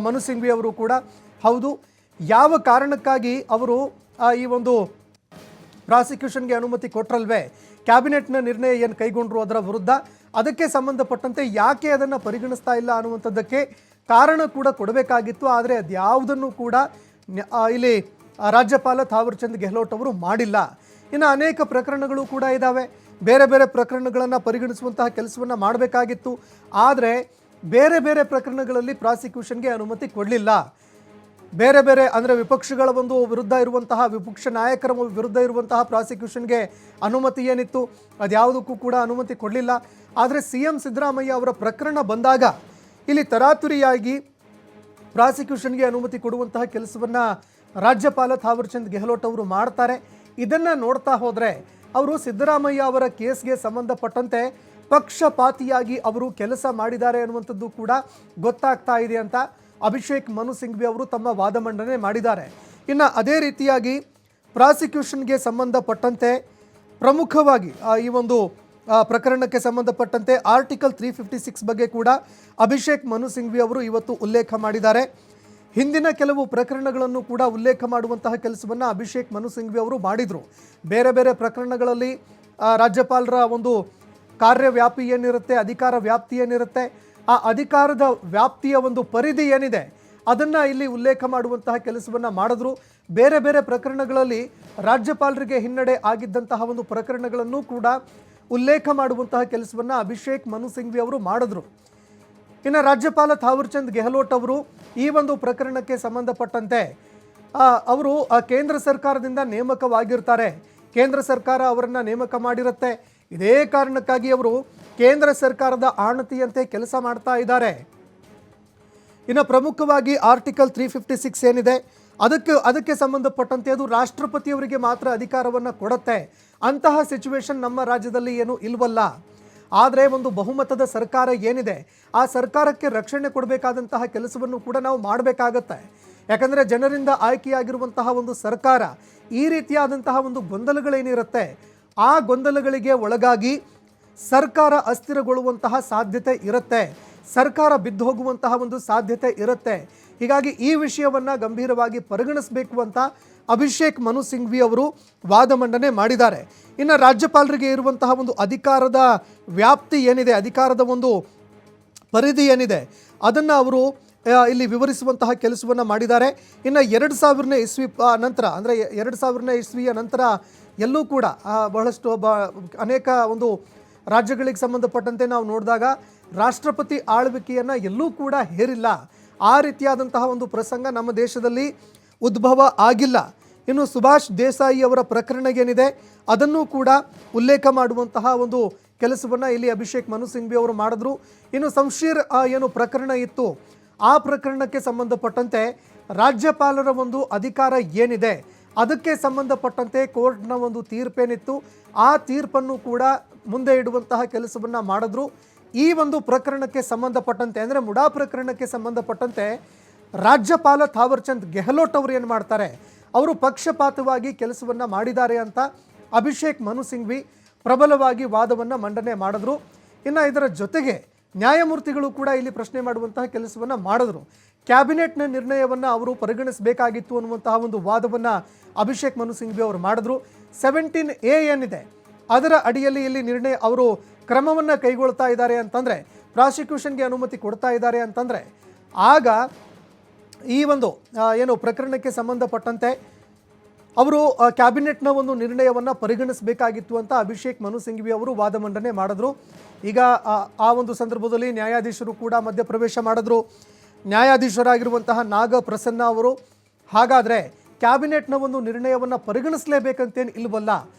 ಮನು ಸಿಂಘ್ವಿ ಅವರು ಕೂಡ ಹೌದು, ಯಾವ ಕಾರಣಕ್ಕಾಗಿ ಅವರು ಈ ಒಂದು ಪ್ರಾಸಿಕ್ಯೂಷನ್ಗೆ ಅನುಮತಿ ಕೊಟ್ಟರಲ್ವೇ, ಕ್ಯಾಬಿನೆಟ್ನ ನಿರ್ಣಯ ಏನು ಕೈಗೊಂಡ್ರು ಅದರ ವಿರುದ್ಧ, ಅದಕ್ಕೆ ಸಂಬಂಧಪಟ್ಟಂತೆ ಯಾಕೆ ಅದನ್ನು ಪರಿಗಣಿಸ್ತಾ ಇಲ್ಲ ಅನ್ನುವಂಥದ್ದಕ್ಕೆ ಕಾರಣ ಕೂಡ ಕೊಡಬೇಕಾಗಿತ್ತು. ಆದರೆ ಅದ್ಯಾವುದನ್ನು ಕೂಡ ಇಲ್ಲಿ ರಾಜ್ಯಪಾಲ ಥಾವರ್ಚಂದ್ ಗೆಹ್ಲೋಟ್ ಅವರು ಮಾಡಿಲ್ಲ. ಇನ್ನು ಅನೇಕ ಪ್ರಕರಣಗಳು ಕೂಡ ಇದ್ದಾವೆ, ಬೇರೆ ಬೇರೆ ಪ್ರಕರಣಗಳನ್ನು ಪರಿಗಣಿಸುವಂತಹ ಕೆಲಸವನ್ನು ಮಾಡಬೇಕಾಗಿತ್ತು. ಆದರೆ ಬೇರೆ ಬೇರೆ ಪ್ರಕರಣಗಳಲ್ಲಿ ಪ್ರಾಸಿಕ್ಯೂಷನ್ಗೆ ಅನುಮತಿ ಕೊಡಲಿಲ್ಲ. ಬೇರೆ ಬೇರೆ ಅಂದರೆ ವಿಪಕ್ಷಗಳ ಒಂದು ವಿರುದ್ಧ ಇರುವಂತಹ ವಿಪಕ್ಷ ನಾಯಕರ ವಿರುದ್ಧ ಇರುವಂತಹ ಪ್ರಾಸಿಕ್ಯೂಷನ್ಗೆ ಅನುಮತಿ ಏನಿತ್ತು ಅದ್ಯಾವುದಕ್ಕೂ ಕೂಡ ಅನುಮತಿ ಕೊಡಲಿಲ್ಲ. ಆದರೆ CM ಸಿದ್ದರಾಮಯ್ಯ ಅವರ ಪ್ರಕರಣ ಬಂದಾಗ ಇಲ್ಲಿ ತರಾತುರಿಯಾಗಿ ಪ್ರಾಸಿಕ್ಯೂಷನ್ಗೆ ಅನುಮತಿ ಕೊಡುವಂತಹ ಕೆಲಸವನ್ನು ರಾಜ್ಯಪಾಲ ಥಾವರ್ಚಂದ್ ಗೆಹ್ಲೋಟ್ ಅವರು ಮಾಡ್ತಾರೆ. ಇದನ್ನು ನೋಡ್ತಾ ಹೋದರೆ ಅವರು ಸಿದ್ದರಾಮಯ್ಯ ಅವರ ಕೇಸ್ಗೆ ಸಂಬಂಧಪಟ್ಟಂತೆ ಪಕ್ಷಪಾತಿಯಾಗಿ ಅವರು ಕೆಲಸ ಮಾಡಿದ್ದಾರೆ ಅನ್ನುವಂಥದ್ದು ಕೂಡ ಗೊತ್ತಾಗ್ತಾ ಇದೆ ಅಂತ ಅಭಿಷೇಕ್ ಮನು ಸಿಂಘ್ವಿ ಅವರು ತಮ್ಮ ವಾದ ಮಂಡನೆ ಮಾಡಿದ್ದಾರೆ. ಇನ್ನು ಅದೇ ರೀತಿಯಾಗಿ ಪ್ರಾಸಿಕ್ಯೂಷನ್ಗೆ ಸಂಬಂಧಪಟ್ಟಂತೆ ಪ್ರಮುಖವಾಗಿ ಈ ಒಂದು ಪ್ರಕರಣಕ್ಕೆ ಸಂಬಂಧಪಟ್ಟಂತೆ ಆರ್ಟಿಕಲ್ 356 ಬಗ್ಗೆ ಕೂಡ ಅಭಿಷೇಕ್ ಮನು ಸಿಂಘ್ವಿ ಅವರು ಇವತ್ತು ಉಲ್ಲೇಖ ಮಾಡಿದ್ದಾರೆ. ಹಿಂದಿನ ಕೆಲವು ಪ್ರಕರಣಗಳನ್ನು ಕೂಡ ಉಲ್ಲೇಖ ಮಾಡುವಂತಹ ಕೆಲಸವನ್ನು ಅಭಿಷೇಕ್ ಮನು ಸಿಂಘ್ವಿ ಅವರು ಮಾಡಿದರು. ಬೇರೆ ಬೇರೆ ಪ್ರಕರಣಗಳಲ್ಲಿ ರಾಜ್ಯಪಾಲರ ಒಂದು ಕಾರ್ಯವ್ಯಾಪ್ತಿ ಏನಿರುತ್ತೆ, ಅಧಿಕಾರ ವ್ಯಾಪ್ತಿ ಏನಿರುತ್ತೆ, ಆ ಅಧಿಕಾರದ ವ್ಯಾಪ್ತಿಯ ಒಂದು ಪರಿಧಿ ಏನಿದೆ ಅದನ್ನು ಇಲ್ಲಿ ಉಲ್ಲೇಖ ಮಾಡುವಂತಹ ಕೆಲಸವನ್ನು ಮಾಡಿದ್ರು. ಬೇರೆ ಬೇರೆ ಪ್ರಕರಣಗಳಲ್ಲಿ ರಾಜ್ಯಪಾಲರಿಗೆ ಹಿನ್ನಡೆ ಆಗಿದ್ದಂತಹ ಒಂದು ಪ್ರಕರಣಗಳನ್ನು ಕೂಡ ಉಲ್ಲೇಖ ಮಾಡುವಂತಹ ಕೆಲಸವನ್ನು ಅಭಿಷೇಕ್ ಮನು ಸಿಂಘ್ವಿ ಅವರು ಮಾಡಿದ್ರು. ಇನ್ನು ರಾಜ್ಯಪಾಲ ಥಾವರ್ಚಂದ್ ಗೆಹ್ಲೋಟ್ ಅವರು ಈ ಒಂದು ಪ್ರಕರಣಕ್ಕೆ ಸಂಬಂಧಪಟ್ಟಂತೆ ಅವರು ಕೇಂದ್ರ ಸರ್ಕಾರದಿಂದ ನೇಮಕವಾಗಿರ್ತಾರೆ. ಕೇಂದ್ರ ಸರ್ಕಾರ ಅವರನ್ನು ನೇಮಕ ಮಾಡಿರುತ್ತೆ. ಇದೇ ಕಾರಣಕ್ಕಾಗಿ ಅವರು ಕೇಂದ್ರ ಸರ್ಕಾರದ ಆಣತಿಯಂತೆ ಕೆಲಸ ಮಾಡ್ತಾ ಇದ್ದಾರೆ. ಇನ್ನು ಪ್ರಮುಖವಾಗಿ ಆರ್ಟಿಕಲ್ 356 ಏನಿದೆ ಅದಕ್ಕೆ ಸಂಬಂಧಪಟ್ಟಂತೆ ಅದು ರಾಷ್ಟ್ರಪತಿಯವರಿಗೆ ಮಾತ್ರ ಅಧಿಕಾರವನ್ನು ಕೊಡುತ್ತೆ. ಅಂತಹ ಸಿಚುವೇಶನ್ ನಮ್ಮ ರಾಜ್ಯದಲ್ಲಿ ಏನು ಇಲ್ವಲ್ಲ. ಆದರೆ ಒಂದು ಬಹುಮತದ ಸರ್ಕಾರ ಏನಿದೆ ಆ ಸರ್ಕಾರಕ್ಕೆ ರಕ್ಷಣೆ ಕೊಡಬೇಕಾದಂತಹ ಕೆಲಸವನ್ನು ಕೂಡ ನಾವು ಮಾಡಬೇಕಾಗತ್ತೆ. ಯಾಕಂದರೆ ಜನರಿಂದ ಆಯ್ಕೆಯಾಗಿರುವಂತಹ ಒಂದು ಸರ್ಕಾರ ಈ ರೀತಿಯಾದಂತಹ ಒಂದು ಗೊಂದಲಗಳೇನಿರುತ್ತೆ ಆ ಗೊಂದಲಗಳಿಗೆ ಒಳಗಾಗಿ ಸರ್ಕಾರ ಅಸ್ಥಿರಗೊಳ್ಳುವಂತಹ ಸಾಧ್ಯತೆ ಇರುತ್ತೆ, ಸರ್ಕಾರ ಬಿದ್ದು ಹೋಗುವಂತಹ ಒಂದು ಸಾಧ್ಯತೆ ಇರುತ್ತೆ. ಹೀಗಾಗಿ ಈ ವಿಷಯವನ್ನು ಗಂಭೀರವಾಗಿ ಪರಿಗಣಿಸಬೇಕು ಅಂತ ಅಭಿಷೇಕ್ ಮನು ಸಿಂಘ್ವಿ ಅವರು ವಾದ ಮಂಡನೆ ಮಾಡಿದ್ದಾರೆ. ಇನ್ನು ರಾಜ್ಯಪಾಲರಿಗೆ ಇರುವಂತಹ ಒಂದು ಅಧಿಕಾರದ ವ್ಯಾಪ್ತಿ ಏನಿದೆ, ಅಧಿಕಾರದ ಒಂದು ಪರಿಧಿ ಏನಿದೆ ಅದನ್ನು ಅವರು ಇಲ್ಲಿ ವಿವರಿಸುವಂತಹ ಕೆಲಸವನ್ನು ಮಾಡಿದ್ದಾರೆ. ಇನ್ನು 2000ನೇ ಇಸ್ವಿ ನಂತರ ಅಂದರೆ 2000ನೇ ಇಸ್ವಿಯ ನಂತರ ಎಲ್ಲೂ ಕೂಡ ಬಹಳಷ್ಟು ಅನೇಕ ಒಂದು ರಾಜ್ಯಗಳಿಗೆ ಸಂಬಂಧಪಟ್ಟಂತೆ ನಾವು ನೋಡಿದಾಗ ರಾಷ್ಟ್ರಪತಿ ಆಳ್ವಿಕೆಯನ್ನು ಎಲ್ಲೂ ಕೂಡ ಹೇರಿಲ್ಲ. ಆ ರೀತಿಯಾದಂತಹ ಒಂದು ಪ್ರಸಂಗ ನಮ್ಮ ದೇಶದಲ್ಲಿ ಉದ್ಭವ ಆಗಿಲ್ಲ. ಇನ್ನು ಸುಭಾಷ್ ದೇಸಾಯಿ ಅವರ ಪ್ರಕರಣ ಏನಿದೆ ಅದನ್ನು ಕೂಡ ಉಲ್ಲೇಖ ಮಾಡುವಂತಹ ಒಂದು ಕೆಲಸವನ್ನು ಇಲ್ಲಿ ಅಭಿಷೇಕ್ ಮನು ಸಿಂಘ್ವಿ ಅವರು ಮಾಡಿದ್ರು. ಇನ್ನು ಶಂಶೀರ್ ಏನು ಪ್ರಕರಣ ಇತ್ತು ಆ ಪ್ರಕರಣಕ್ಕೆ ಸಂಬಂಧಪಟ್ಟಂತೆ ರಾಜ್ಯಪಾಲರ ಒಂದು ಅಧಿಕಾರ ಏನಿದೆ ಅದಕ್ಕೆ ಸಂಬಂಧಪಟ್ಟಂತೆ ಕೋರ್ಟ್ನ ಒಂದು ತೀರ್ಪೇನಿತ್ತು ಆ ತೀರ್ಪನ್ನು ಕೂಡ ಮುಂದೆ ಇಡುವಂತಹ ಕೆಲಸವನ್ನು ಮಾಡಿದ್ರು. ಈ ಒಂದು ಪ್ರಕರಣಕ್ಕೆ ಸಂಬಂಧಪಟ್ಟಂತೆ ಅಂದರೆ ಮುಡಾ ಪ್ರಕರಣಕ್ಕೆ ಸಂಬಂಧಪಟ್ಟಂತೆ ರಾಜ್ಯಪಾಲ ಥಾವರ್ಚಂದ್ ಗೆಹ್ಲೋಟ್ ಅವರು ಏನು ಮಾಡ್ತಾರೆ, ಅವರು ಪಕ್ಷಪಾತವಾಗಿ ಕೆಲಸವನ್ನು ಮಾಡಿದ್ದಾರೆ ಅಂತ ಅಭಿಷೇಕ್ ಮನು ಸಿಂಘ್ವಿ ಪ್ರಬಲವಾಗಿ ವಾದವನ್ನು ಮಂಡನೆ ಮಾಡಿದ್ರು. ಇನ್ನು ಇದರ ಜೊತೆಗೆ ನ್ಯಾಯಮೂರ್ತಿಗಳು ಕೂಡ ಇಲ್ಲಿ ಪ್ರಶ್ನೆ ಮಾಡುವಂತಹ ಕೆಲಸವನ್ನು ಮಾಡಿದ್ರು. ಕ್ಯಾಬಿನೆಟ್ನ ನಿರ್ಣಯವನ್ನು ಅವರು ಪರಿಗಣಿಸಬೇಕಾಗಿತ್ತು ಅನ್ನುವಂತಹ ಒಂದು ವಾದವನ್ನು ಅಭಿಷೇಕ್ ಮನು ಸಿಂಘ್ವಿ ಅವರು ಮಾಡಿದ್ರು. 17A ಏನಿದೆ ಅದರ ಅಡಿಯಲ್ಲಿ ಇಲ್ಲಿ ನಿರ್ಣಯ ಅವರು ಕ್ರಮವನ್ನು ಕೈಗೊಳ್ತಾ ಇದ್ದಾರೆ ಅಂತಂದರೆ, ಪ್ರಾಸಿಕ್ಯೂಷನ್ಗೆ ಅನುಮತಿ ಕೊಡ್ತಾ ಇದ್ದಾರೆ ಅಂತಂದರೆ ಆಗ ಈ ಒಂದು ಏನು ಪ್ರಕರಣಕ್ಕೆ ಸಂಬಂಧಪಟ್ಟಂತೆ ಅವರು ಕ್ಯಾಬಿನೆಟ್ನ ಒಂದು ನಿರ್ಣಯವನ್ನು ಪರಿಗಣಿಸಬೇಕಾಗಿತ್ತು ಅಂತ ಅಭಿಷೇಕ್ ಮನು ಸಿಂಘ್ವಿ ಅವರು ವಾದ ಮಂಡನೆ ಮಾಡಿದ್ರು. ಈಗ ಆ ಒಂದು ಸಂದರ್ಭದಲ್ಲಿ ನ್ಯಾಯಾಧೀಶರು ಕೂಡ ಮಧ್ಯಪ್ರವೇಶ ಮಾಡಿದ್ರು. ನ್ಯಾಯಾಧೀಶರಾಗಿರುವಂತಹ ನಾಗ ಪ್ರಸನ್ನ ಅವರು ಹಾಗಾದರೆ ಕ್ಯಾಬಿನೆಟ್ನ ಒಂದು ನಿರ್ಣಯವನ್ನು ಪರಿಗಣಿಸಲೇಬೇಕಂತೇನು ಇಲ್ವಲ್ಲ,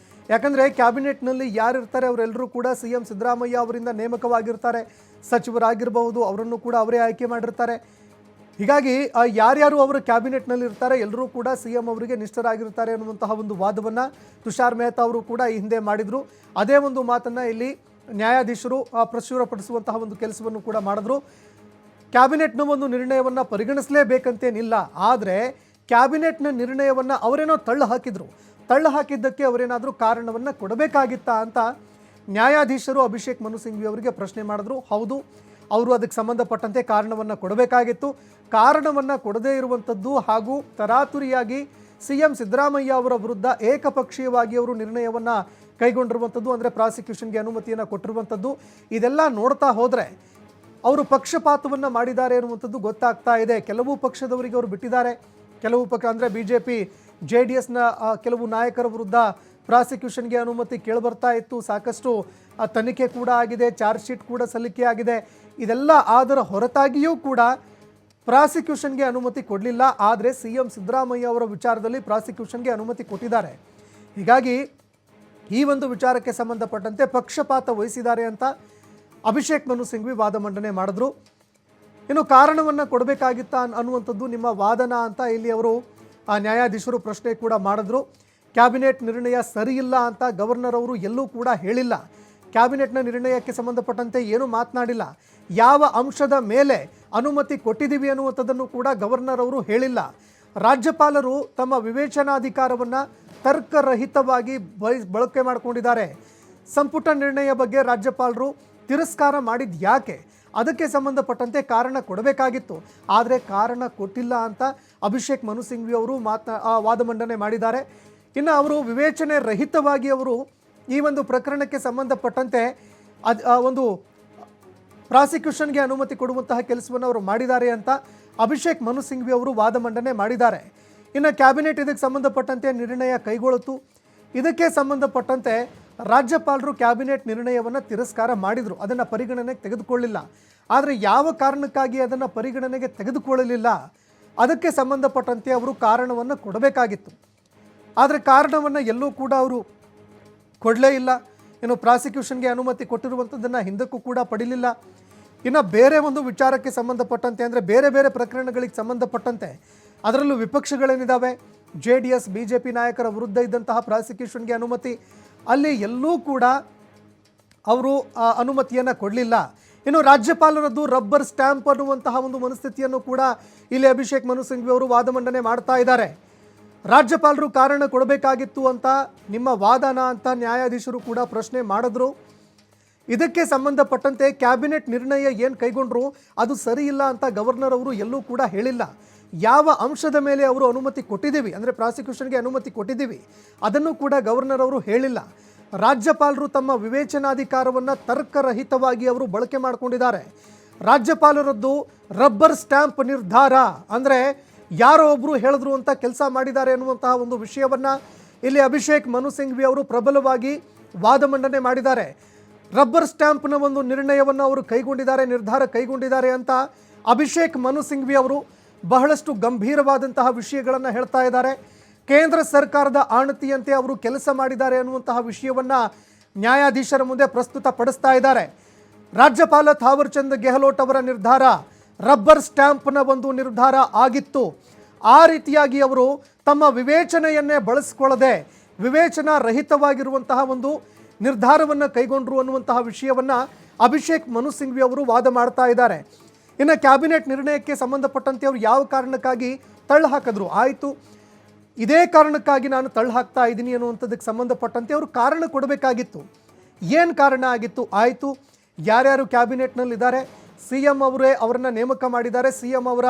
ಯಾಕಂದರೆ ಕ್ಯಾಬಿನೆಟ್ನಲ್ಲಿ ಯಾರಿರ್ತಾರೆ ಅವರೆಲ್ಲರೂ ಕೂಡ CM ಸಿದ್ದರಾಮಯ್ಯ ಅವರಿಂದ ನೇಮಕವಾಗಿರ್ತಾರೆ, ಸಚಿವರಾಗಿರಬಹುದು, ಅವರನ್ನು ಕೂಡ ಅವರೇ ಆಯ್ಕೆ ಮಾಡಿರ್ತಾರೆ. ಹೀಗಾಗಿ ಯಾರ್ಯಾರು ಅವರು ಕ್ಯಾಬಿನೆಟ್ನಲ್ಲಿ ಇರ್ತಾರೆ ಎಲ್ಲರೂ ಕೂಡ CM ಅವರಿಗೆ ನಿಷ್ಠರಾಗಿರ್ತಾರೆ ಅನ್ನುವಂತಹ ಒಂದು ವಾದವನ್ನು ತುಷಾರ್ ಮೆಹ್ತಾ ಅವರು ಕೂಡ ಈ ಹಿಂದೆ ಮಾಡಿದರು. ಅದೇ ಒಂದು ಮಾತನ್ನು ಇಲ್ಲಿ ನ್ಯಾಯಾಧೀಶರು ಪ್ರಚುರಪಡಿಸುವಂತಹ ಒಂದು ಕೆಲಸವನ್ನು ಕೂಡ ಮಾಡಿದ್ರು. ಕ್ಯಾಬಿನೆಟ್ನ ಒಂದು ನಿರ್ಣಯವನ್ನು ಪರಿಗಣಿಸಲೇಬೇಕಂತೇನಿಲ್ಲ, ಆದರೆ ಕ್ಯಾಬಿನೆಟ್ನ ನಿರ್ಣಯವನ್ನು ಅವರೇನೋ ತಳ್ಳು ಹಾಕಿದ್ದಕ್ಕೆ ಅವರೇನಾದರೂ ಕಾರಣವನ್ನು ಕೊಡಬೇಕಾಗಿತ್ತಾ ಅಂತ ನ್ಯಾಯಾಧೀಶರು ಅಭಿಷೇಕ್ ಮನು ಸಿಂಘ್ವಿ ಅವರಿಗೆ ಪ್ರಶ್ನೆ ಮಾಡಿದ್ರು. ಹೌದು, ಅವರು ಅದಕ್ಕೆ ಸಂಬಂಧಪಟ್ಟಂತೆ ಕಾರಣವನ್ನು ಕೊಡಬೇಕಾಗಿತ್ತು. ಕಾರಣವನ್ನು ಕೊಡದೇ ಇರುವಂಥದ್ದು ಹಾಗೂ ತರಾತುರಿಯಾಗಿ CM ಸಿದ್ದರಾಮಯ್ಯ ಅವರ ವಿರುದ್ಧ ಏಕಪಕ್ಷೀಯವಾಗಿ ಅವರು ನಿರ್ಣಯವನ್ನು ಕೈಗೊಂಡಿರುವಂಥದ್ದು, ಅಂದರೆ ಪ್ರಾಸಿಕ್ಯೂಷನ್ಗೆ ಅನುಮತಿಯನ್ನು ಕೊಟ್ಟಿರುವಂಥದ್ದು, ಇದೆಲ್ಲ ನೋಡ್ತಾ ಹೋದರೆ ಅವರು ಪಕ್ಷಪಾತವನ್ನು ಮಾಡಿದ್ದಾರೆ ಅನ್ನುವಂಥದ್ದು ಗೊತ್ತಾಗ್ತಾ ಇದೆ. ಕೆಲವು ಪಕ್ಷದವರಿಗೆ ಅವರು ಬಿಟ್ಟಿದ್ದಾರೆ, ಕೆಲವು ಪಕ್ಷ ಅಂದರೆ BJP JDSನ ಕೆಲವು ನಾಯಕರ ವಿರುದ್ಧ ಪ್ರಾಸಿಕ್ಯೂಷನ್ಗೆ ಅನುಮತಿ ಕೇಳಿಬರ್ತಾ ಇತ್ತು. ಸಾಕಷ್ಟು ತನಿಖೆ ಕೂಡ ಆಗಿದೆ, ಚಾರ್ಜ್ ಶೀಟ್ ಕೂಡ ಸಲ್ಲಿಕೆ ಆಗಿದೆ. ಇದೆಲ್ಲ ಅದರ ಹೊರತಾಗಿಯೂ ಕೂಡ ಪ್ರಾಸಿಕ್ಯೂಷನ್ಗೆ ಅನುಮತಿ ಕೊಡಲಿಲ್ಲ. ಆದರೆ CM ಸಿದ್ದರಾಮಯ್ಯ ಅವರ ವಿಚಾರದಲ್ಲಿ ಪ್ರಾಸಿಕ್ಯೂಷನ್ಗೆ ಅನುಮತಿ ಕೊಟ್ಟಿದ್ದಾರೆ. ಹೀಗಾಗಿ ಈ ಒಂದು ವಿಚಾರಕ್ಕೆ ಸಂಬಂಧಪಟ್ಟಂತೆ ಪಕ್ಷಪಾತ ವಹಿಸಿದ್ದಾರೆ ಅಂತ ಅಭಿಷೇಕ್ ಮನು ಸಿಂಘ್ವಿ ವಾದ ಮಂಡನೆ ಮಾಡಿದ್ರು. ಇನ್ನು ಕಾರಣವನ್ನು ಕೊಡಬೇಕಾಗಿತ್ತಾ ಅನ್ನುವಂಥದ್ದು ನಿಮ್ಮ ವಾದನ ಅಂತ ಇಲ್ಲಿ ಅವರು ನ್ಯಾಯಾಧೀಶರು ಪ್ರಶ್ನೆ ಕೂಡ ಮಾಡಿದ್ರು. ಕ್ಯಾಬಿನೆಟ್ ನಿರ್ಣಯ ಸರಿಯಿಲ್ಲ ಅಂತ ಗವರ್ನರ್ ಅವರು ಎಲ್ಲೂ ಕೂಡ ಹೇಳಿಲ್ಲ. ಕ್ಯಾಬಿನೆಟ್ನ ನಿರ್ಣಯಕ್ಕೆ ಸಂಬಂಧಪಟ್ಟಂತೆ ಏನೂ ಮಾತನಾಡಿಲ್ಲ. ಯಾವ ಅಂಶದ ಮೇಲೆ ಅನುಮತಿ ಕೊಟ್ಟಿದ್ದೀವಿ ಅನ್ನುವಂಥದ್ದನ್ನು ಕೂಡ ಗವರ್ನರ್ ಅವರು ಹೇಳಿಲ್ಲ. ರಾಜ್ಯಪಾಲರು ತಮ್ಮ ವಿವೇಚನಾಧಿಕಾರವನ್ನು ತರ್ಕರಹಿತವಾಗಿ ಬಳಕೆ ಮಾಡಿಕೊಂಡಿದ್ದಾರೆ. ಸಂಪುಟ ನಿರ್ಣಯ ಬಗ್ಗೆ ರಾಜ್ಯಪಾಲರು ತಿರಸ್ಕಾರ ಮಾಡಿದ್ದು ಯಾಕೆ, ಅದಕ್ಕೆ ಸಂಬಂಧಪಟ್ಟಂತೆ ಕಾರಣ ಕೊಡಬೇಕಾಗಿತ್ತು, ಆದರೆ ಕಾರಣ ಕೊಟ್ಟಿಲ್ಲ ಅಂತ ಅಭಿಷೇಕ್ ಮನು ಸಿಂಘ್ವಿ ಅವರು ವಾದ ಮಂಡನೆ ಮಾಡಿದ್ದಾರೆ. ಇನ್ನು ಅವರು ವಿವೇಚನೆ ರಹಿತವಾಗಿ ಅವರು ಈ ಒಂದು ಪ್ರಕರಣಕ್ಕೆ ಸಂಬಂಧಪಟ್ಟಂತೆ ಒಂದು ಪ್ರಾಸಿಕ್ಯೂಷನ್ಗೆ ಅನುಮತಿ ಕೊಡುವಂತಹ ಕೆಲಸವನ್ನು ಅವರು ಮಾಡಿದ್ದಾರೆ ಅಂತ ಅಭಿಷೇಕ್ ಮನು ಸಿಂಘ್ವಿ ಅವರು ವಾದ ಮಂಡನೆ ಮಾಡಿದ್ದಾರೆ. ಇನ್ನು ಕ್ಯಾಬಿನೆಟ್ ಇದಕ್ಕೆ ಸಂಬಂಧಪಟ್ಟಂತೆ ನಿರ್ಣಯ ಕೈಗೊಳ್ಳಿತು. ಇದಕ್ಕೆ ಸಂಬಂಧಪಟ್ಟಂತೆ ರಾಜ್ಯಪಾಲರು ಕ್ಯಾಬಿನೆಟ್ ನಿರ್ಣಯವನ್ನು ತಿರಸ್ಕಾರ ಮಾಡಿದರು, ಅದನ್ನು ಪರಿಗಣನೆಗೆ ತೆಗೆದುಕೊಳ್ಳಿಲ್ಲ. ಆದರೆ ಯಾವ ಕಾರಣಕ್ಕಾಗಿ ಅದನ್ನು ಪರಿಗಣನೆಗೆ ತೆಗೆದುಕೊಳ್ಳಲಿಲ್ಲ ಅದಕ್ಕೆ ಸಂಬಂಧಪಟ್ಟಂತೆ ಅವರು ಕಾರಣವನ್ನು ಕೊಡಬೇಕಾಗಿತ್ತು. ಆದರೆ ಕಾರಣವನ್ನು ಎಲ್ಲೂ ಕೂಡ ಅವರು ಕೊಡಲೇ ಇಲ್ಲ. ಇನ್ನು ಪ್ರಾಸಿಕ್ಯೂಷನ್ಗೆ ಅನುಮತಿ ಕೊಟ್ಟಿರುವಂಥದ್ದನ್ನು ಹಿಂದಕ್ಕೂ ಕೂಡ ಪಡೀಲಿಲ್ಲ. ಇನ್ನು ಬೇರೆ ಒಂದು ವಿಚಾರಕ್ಕೆ ಸಂಬಂಧಪಟ್ಟಂತೆ ಅಂದರೆ ಬೇರೆ ಬೇರೆ ಪ್ರಕರಣಗಳಿಗೆ ಸಂಬಂಧಪಟ್ಟಂತೆ ಅದರಲ್ಲೂ ವಿಪಕ್ಷಗಳೇನಿದ್ದಾವೆ, JDS BJP ನಾಯಕರ ವಿರುದ್ಧ ಇದ್ದಂತಹ ಪ್ರಾಸಿಕ್ಯೂಷನ್ಗೆ ಅನುಮತಿ, ಅಲ್ಲಿ ಎಲ್ಲೂ ಕೂಡ ಅವರು ಅನುಮತಿಯನ್ನು ಕೊಡಲಿಲ್ಲ. ಇನ್ನು ರಾಜ್ಯಪಾಲರದ್ದು ರಬ್ಬರ್ ಸ್ಟ್ಯಾಂಪ್ ಅನ್ನುವಂತಹ ಒಂದು ಮನಸ್ಥಿತಿಯನ್ನು ಕೂಡ ಇಲ್ಲಿ ಅಭಿಷೇಕ್ ಮನು ಸಿಂಘ್ವಿ ಅವರು ವಾದ ಮಂಡನೆ ಮಾಡ್ತಾ ಇದ್ದಾರೆ. ರಾಜ್ಯಪಾಲರು ಕಾರಣ ಕೊಡಬೇಕಾಗಿತ್ತು ಅಂತ ನಿಮ್ಮ ವಾದನ ಅಂತ ನ್ಯಾಯಾಧೀಶರು ಕೂಡ ಪ್ರಶ್ನೆ ಮಾಡಿದ್ರು. ಇದಕ್ಕೆ ಸಂಬಂಧಪಟ್ಟಂತೆ ಕ್ಯಾಬಿನೆಟ್ ನಿರ್ಣಯ ಏನು ಕೈಗೊಂಡ್ರು ಅದು ಸರಿ ಇಲ್ಲ ಅಂತ ಗವರ್ನರ್ ಅವರು ಎಲ್ಲೂ ಕೂಡ ಹೇಳಿಲ್ಲ. ಯಾವ ಅಂಶದ ಮೇಲೆ ಅವರು ಅನುಮತಿ ಕೊಟ್ಟಿದ್ದೀವಿ ಅಂದರೆ ಪ್ರಾಸಿಕ್ಯೂಷನ್ಗೆ ಅನುಮತಿ ಕೊಟ್ಟಿದ್ದೀವಿ ಅದನ್ನು ಕೂಡ ಗವರ್ನರ್ ಅವರು ಹೇಳಿಲ್ಲ. ರಾಜ್ಯಪಾಲರು ತಮ್ಮ ವಿವೇಚನಾಧಿಕಾರವನ್ನು ತರ್ಕರಹಿತವಾಗಿ ಅವರು ಬಳಕೆ ಮಾಡಿಕೊಂಡಿದ್ದಾರೆ. ರಾಜ್ಯಪಾಲರದ್ದು ರಬ್ಬರ್ ಸ್ಟ್ಯಾಂಪ್ ನಿರ್ಧಾರ ಅಂದರೆ ಯಾರೋ ಒಬ್ಬರು ಹೇಳಿದ್ರು ಅಂತ ಕೆಲಸ ಮಾಡಿದ್ದಾರೆ ಅನ್ನುವಂತಹ ಒಂದು ವಿಷಯವನ್ನು ಇಲ್ಲಿ ಅಭಿಷೇಕ್ ಮನು ಸಿಂಘ್ವಿ ಅವರು ಪ್ರಬಲವಾಗಿ ವಾದ ಮಂಡನೆ ಮಾಡಿದ್ದಾರೆ. ರಬ್ಬರ್ ಸ್ಟ್ಯಾಂಪ್ನ ಒಂದು ನಿರ್ಣಯವನ್ನು ಅವರು ಕೈಗೊಂಡಿದ್ದಾರೆ, ನಿರ್ಧಾರ ಕೈಗೊಂಡಿದ್ದಾರೆ ಅಂತ ಅಭಿಷೇಕ್ ಮನು ಸಿಂಘ್ವಿ ಅವರು ಬಹಳಷ್ಟು ಗಂಭೀರವಾದಂತಹ ವಿಷಯಗಳನ್ನು ಹೇಳ್ತಾ ಇದ್ದಾರೆ. ಕೇಂದ್ರ ಸರ್ಕಾರದ ಆಣತಿಯಂತೆ ಅವರು ಕೆಲಸ ಮಾಡಿದ್ದಾರೆ ಅನ್ನುವಂತಹ ವಿಷಯವನ್ನು ನ್ಯಾಯಾಧೀಶರ ಮುಂದೆ ಪ್ರಸ್ತುತಪಡಿಸ್ತಾ ಇದ್ದಾರೆ. ರಾಜ್ಯಪಾಲ ಥಾವರ್ ಚಂದ್ ಗೆಹ್ಲೋಟ್ ಅವರ ನಿರ್ಧಾರ ರಬ್ಬರ್ ಸ್ಟ್ಯಾಂಪ್ನ ಒಂದು ನಿರ್ಧಾರ ಆಗಿತ್ತು. ಆ ರೀತಿಯಾಗಿ ಅವರು ತಮ್ಮ ವಿವೇಚನೆಯನ್ನೇ ಬಳಸಿಕೊಳ್ಳದೆ ವಿವೇಚನಾ ರಹಿತವಾಗಿರುವಂತಹ ಒಂದು ನಿರ್ಧಾರವನ್ನು ಕೈಗೊಂಡ್ರು ಅನ್ನುವಂತಹ ವಿಷಯವನ್ನು ಅಭಿಷೇಕ್ ಮನು ಸಿಂಘ್ವಿ ಅವರು ವಾದ ಮಾಡ್ತಾ ಇದ್ದಾರೆ. ಇನ್ನು ಕ್ಯಾಬಿನೆಟ್ ನಿರ್ಣಯಕ್ಕೆ ಸಂಬಂಧಪಟ್ಟಂತೆ ಅವರು ಯಾವ ಕಾರಣಕ್ಕಾಗಿ ತಳ್ಳು ಹಾಕಿದ್ರು, ಆಯಿತು ಇದೇ ಕಾರಣಕ್ಕಾಗಿ ನಾನು ತಳ್ಳು ಹಾಕ್ತಾ ಇದ್ದೀನಿ ಅನ್ನುವಂಥದ್ದಕ್ಕೆ ಸಂಬಂಧಪಟ್ಟಂತೆ ಅವರು ಕಾರಣ ಕೊಡಬೇಕಾಗಿತ್ತು. ಏನು ಕಾರಣ ಆಗಿತ್ತು, ಆಯಿತು ಯಾರ್ಯಾರು ಕ್ಯಾಬಿನೆಟ್ನಲ್ಲಿದ್ದಾರೆ, CM ಅವರೇ ಅವರನ್ನು ನೇಮಕ ಮಾಡಿದ್ದಾರೆ, CM ಅವರ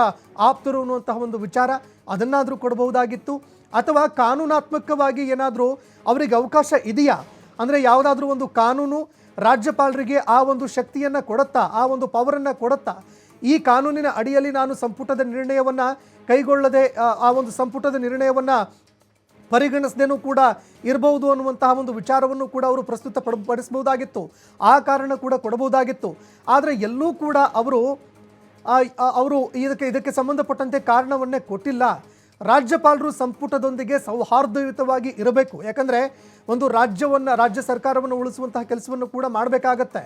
ಆಪ್ತರು ಅನ್ನುವಂತಹ ಒಂದು ವಿಚಾರ ಅದನ್ನಾದರೂ ಕೊಡಬಹುದಾಗಿತ್ತು. ಅಥವಾ ಕಾನೂನಾತ್ಮಕವಾಗಿ ಏನಾದರೂ ಅವರಿಗೆ ಅವಕಾಶ ಇದೆಯಾ ಅಂದರೆ ಯಾವುದಾದ್ರೂ ಒಂದು ಕಾನೂನು ರಾಜ್ಯಪಾಲರಿಗೆ ಆ ಒಂದು ಶಕ್ತಿಯನ್ನು ಕೊಡುತ್ತಾ, ಆ ಒಂದು ಪವರನ್ನು ಕೊಡುತ್ತಾ, ಈ ಕಾನೂನಿನ ಅಡಿಯಲ್ಲಿ ನಾನು ಸಂಪುಟದ ನಿರ್ಣಯವನ್ನು ಕೈಗೊಳ್ಳದೆ ಆ ಒಂದು ಸಂಪುಟದ ನಿರ್ಣಯವನ್ನು ಪರಿಗಣಿಸದೇನೂ ಕೂಡ ಇರಬಹುದು ಅನ್ನುವಂತಹ ಒಂದು ವಿಚಾರವನ್ನು ಕೂಡ ಅವರು ಪ್ರಸ್ತುತಪಡಿಸಬಹುದಾಗಿತ್ತು. ಆ ಕಾರಣ ಕೂಡ ಕೊಡಬಹುದಾಗಿತ್ತು. ಆದರೆ ಎಲ್ಲೂ ಕೂಡ ಅವರು ಇದಕ್ಕೆ ಸಂಬಂಧಪಟ್ಟಂತೆ ಕಾರಣವನ್ನೇ ಕೊಟ್ಟಿಲ್ಲ. ರಾಜ್ಯಪಾಲರು ಸಂಪುಟದೊಂದಿಗೆ ಸೌಹಾರ್ದಯುತವಾಗಿ ಇರಬೇಕು. ಯಾಕಂದರೆ ಒಂದು ರಾಜ್ಯ ಸರ್ಕಾರವನ್ನು ಉಳಿಸುವಂತಹ ಕೆಲಸವನ್ನು ಕೂಡ ಮಾಡಬೇಕಾಗತ್ತೆ.